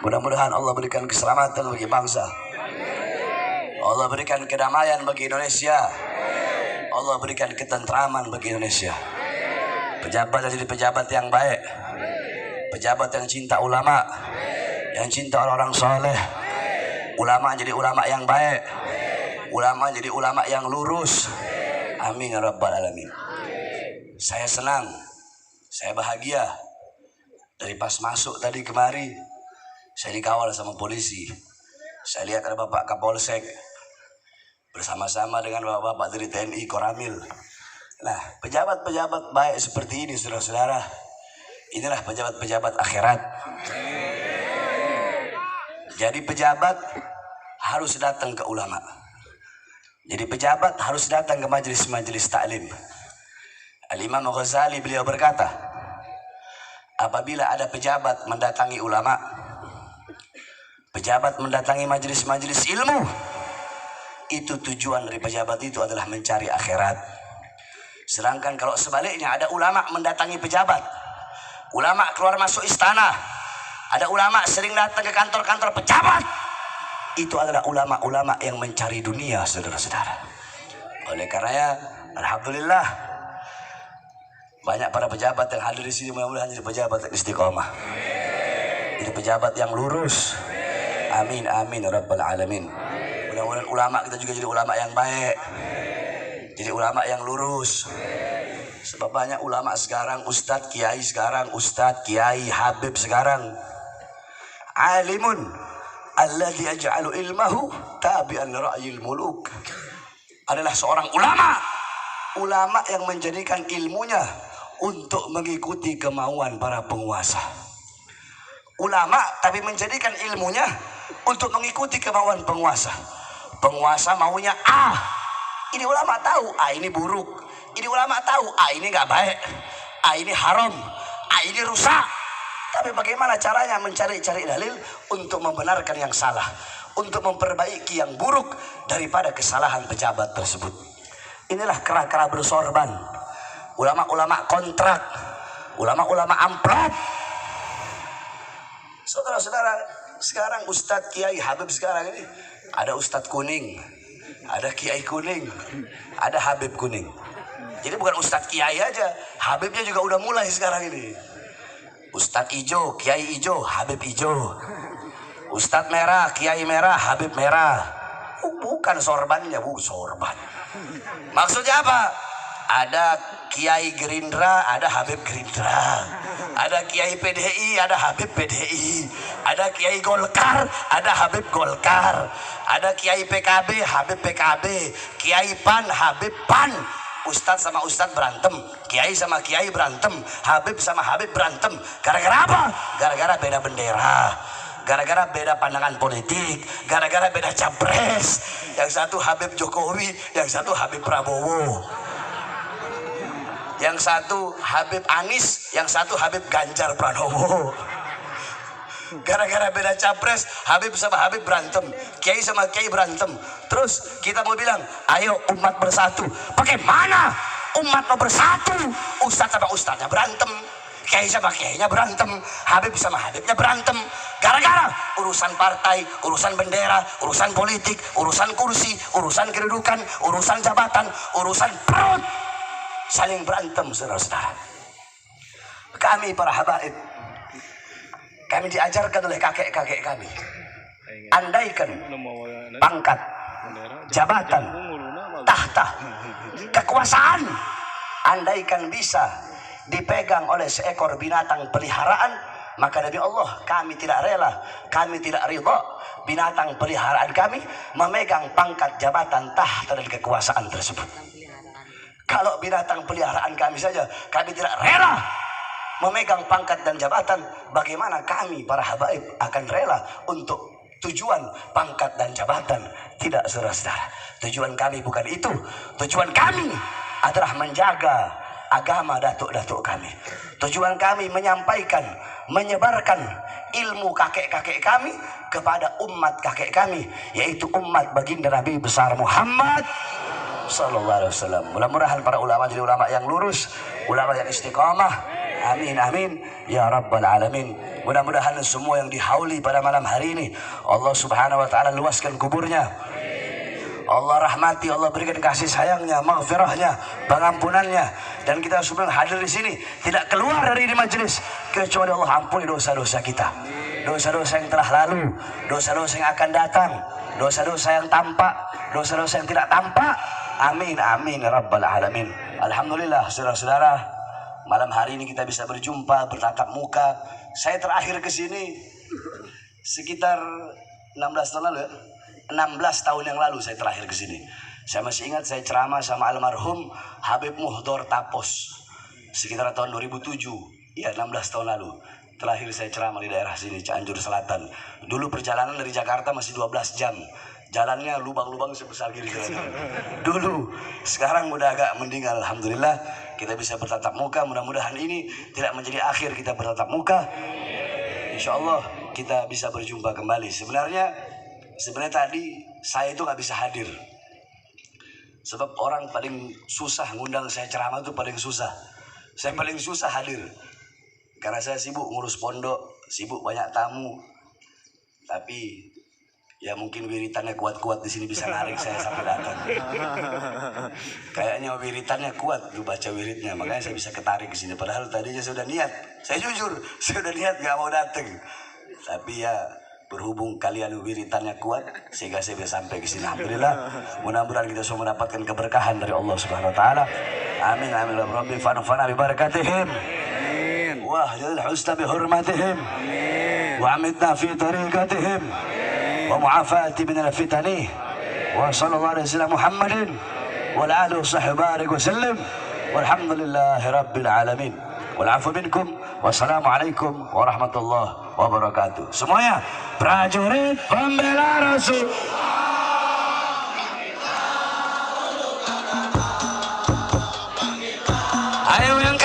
Mudah-mudahan Allah berikan keselamatan bagi bangsa, Allah berikan kedamaian bagi Indonesia, Allah berikan ketentraman bagi Indonesia. Pejabat jadi pejabat yang baik, pejabat yang cinta ulama, yang cinta orang-orang soleh, ulama jadi ulama yang baik, ulama jadi ulama yang lurus. Amin ya rabbal alamin. Saya senang, saya bahagia. Dari pas masuk tadi kemari, saya dikawal sama polisi. Saya lihat ada Bapak Kapolsek bersama-sama dengan Bapak-bapak dari TNI Koramil. Nah, pejabat-pejabat baik seperti ini, saudara-saudara, inilah pejabat-pejabat akhirat. Jadi pejabat harus datang ke ulama. Jadi pejabat harus datang ke majelis-majelis taklim. Al-Imam Ghazali beliau berkata, apabila ada pejabat mendatangi ulama, pejabat mendatangi majelis-majelis ilmu, itu tujuan dari pejabat itu adalah mencari akhirat. Sedangkan kalau sebaliknya ada ulama mendatangi pejabat, ulama keluar masuk istana, ada ulama sering datang ke kantor-kantor pejabat, itu adalah ulama-ulama yang mencari dunia, saudara-saudara. Oleh karenanya, alhamdulillah banyak para pejabat yang hadir di sini, mudah-mudahan jadi pejabat yang istiqomah, jadi pejabat yang lurus. Amin amin ya rabbal alamin. Mudah-mudahan ulama kita juga jadi ulama yang baik, jadi ulama yang lurus. Sebab banyak ulama sekarang, ustadz, kiai sekarang, ustadz, kiai, habib sekarang, alimun alladhi aj'alu ilmahu tabi'an ra'yil muluk, adalah seorang ulama yang menjadikan ilmunya untuk mengikuti kemauan para penguasa. Ulama tapi menjadikan ilmunya untuk mengikuti kemauan penguasa. Penguasa maunya A, ini ulama tahu A ini buruk, ini ulama tahu A ini nggak baik, A ini haram, A ini rusak. Tapi bagaimana caranya mencari-cari dalil untuk membenarkan yang salah, untuk memperbaiki yang buruk daripada kesalahan pejabat tersebut. Inilah kera-kera bersorban, ulama-ulama kontrak, ulama-ulama amplop. Saudara-saudara, sekarang ustadz, kiai, habib sekarang ini ada ustadz kuning, ada kiai kuning, ada habib kuning. Jadi bukan ustadz kiai aja, habibnya juga udah mulai sekarang ini. Ustadz ijo, kiai ijo, habib ijo. Ustadz merah, kiai merah, habib merah. Bukan sorbannya, sorban. Maksudnya apa? Ada kiai Gerindra, ada habib Gerindra. Ada kiai PDI, ada habib PDI. Ada kiai Golkar, ada habib Golkar. Ada kiai PKB, habib PKB. Kiai PAN, habib PAN. Ustadz sama ustadz berantem, kiai sama kiai berantem, habib sama habib berantem. Gara-gara apa? Gara-gara beda bendera, gara-gara beda pandangan politik, gara-gara beda capres. Yang satu Habib Jokowi, yang satu Habib Prabowo. Yang satu Habib Anies, yang satu Habib Ganjar Pranowo. Gara-gara beda capres, Habib sama Habib berantem, kiai sama kiai berantem. Terus kita mau bilang, ayo umat bersatu. Bagaimana umat mau bersatu? Ustadz sama ustadznya berantem, kiai sama kiainya berantem, habib sama habibnya berantem. Gara-gara urusan partai, urusan bendera, urusan politik, urusan kursi, urusan kedudukan, urusan jabatan, urusan perut, saling berantem, saudara-saudara. Kami para habaib, kami diajarkan oleh kakek-kakek kami, andaikan pangkat, jabatan, tahta, kekuasaan, andaikan bisa dipegang oleh seekor binatang peliharaan, maka demi Allah kami tidak rela, kami tidak ridha binatang peliharaan kami memegang pangkat, jabatan, tahta dan kekuasaan tersebut. Kalau binatang peliharaan kami saja kami tidak rela memegang pangkat dan jabatan, bagaimana kami para habaib akan rela untuk tujuan pangkat dan jabatan? Tidak, saudara-saudara, tujuan kami bukan itu. Tujuan kami adalah menjaga agama datuk-datuk kami. Tujuan kami menyampaikan, menyebarkan ilmu kakek-kakek kami kepada umat kakek kami, yaitu umat baginda Nabi besar Muhammad sallallahu alaihi wasallam. Mudah-mudahan para ulama jadi ulama yang lurus, ulama yang istiqamah. Amin amin ya rabbal alamin. Mudah-mudahan semua yang dihauli pada malam hari ini Allah subhanahu wa ta'ala luaskan kuburnya, Allah rahmati, Allah berikan kasih sayangnya, maghfirahnya, pengampunannya. Dan kita semua hadir di sini tidak keluar dari majelis kecuali Allah ampuni dosa-dosa kita, dosa-dosa yang telah lalu, dosa-dosa yang akan datang, dosa-dosa yang tampak, dosa-dosa yang tidak tampak. Amin amin ya rabbal alamin. Alhamdulillah, saudara-saudara, malam hari ini kita bisa berjumpa, bertatap muka. Saya terakhir ke sini sekitar 16 tahun lalu ya. 16 tahun yang lalu saya terakhir ke sini. Saya masih ingat saya ceramah sama almarhum Habib Muhdor Tapos sekitar tahun 2007. Ya, 16 tahun lalu. Terakhir saya ceramah di daerah sini, Cianjur Selatan. Dulu perjalanan dari Jakarta masih 12 jam. Jalannya lubang-lubang sebesar gini. Dulu, sekarang udah agak mending, alhamdulillah. Kita bisa bertatap muka. Mudah-mudahan ini tidak menjadi akhir kita bertatap muka. Insya Allah kita bisa berjumpa kembali. Sebenarnya tadi saya itu nggak bisa hadir. Sebab orang paling susah ngundang saya ceramah itu paling susah. Saya paling susah hadir. Karena saya sibuk ngurus pondok, sibuk banyak tamu. Tapi ya mungkin wiritannya kuat-kuat di sini bisa narik saya sampai datang. Kayaknya wiritannya kuat tuh baca wiridnya, makanya saya bisa ketarik ke sini. Padahal tadinya saya sudah niat. Saya jujur, saya sudah niat gak mau datang. Tapi ya berhubung kalian wiritannya kuat sehingga saya bisa sampai ke sini. Alhamdulillah. Mudah-mudahan kita semua mendapatkan keberkahan dari Allah Subhanahu wa taala. Amin amin ya rabbi fanfa'na bi barakatihim. Amin. Wa hdil husna bi hurmatihim. Amin. Wa amitna fi tariqatihim. Wa mu'afati min al-fitani. Wa sallallahu alaihi wasallam Muhammadin wa ala alihi wa sahbihi barik wa sallam. Walhamdulillahi rabbil alamin. Wal afu minkum. Wassalamualaikum warahmatullahi wabarakatuh. Semuanya prajurit pembela Rasul. Ayo yang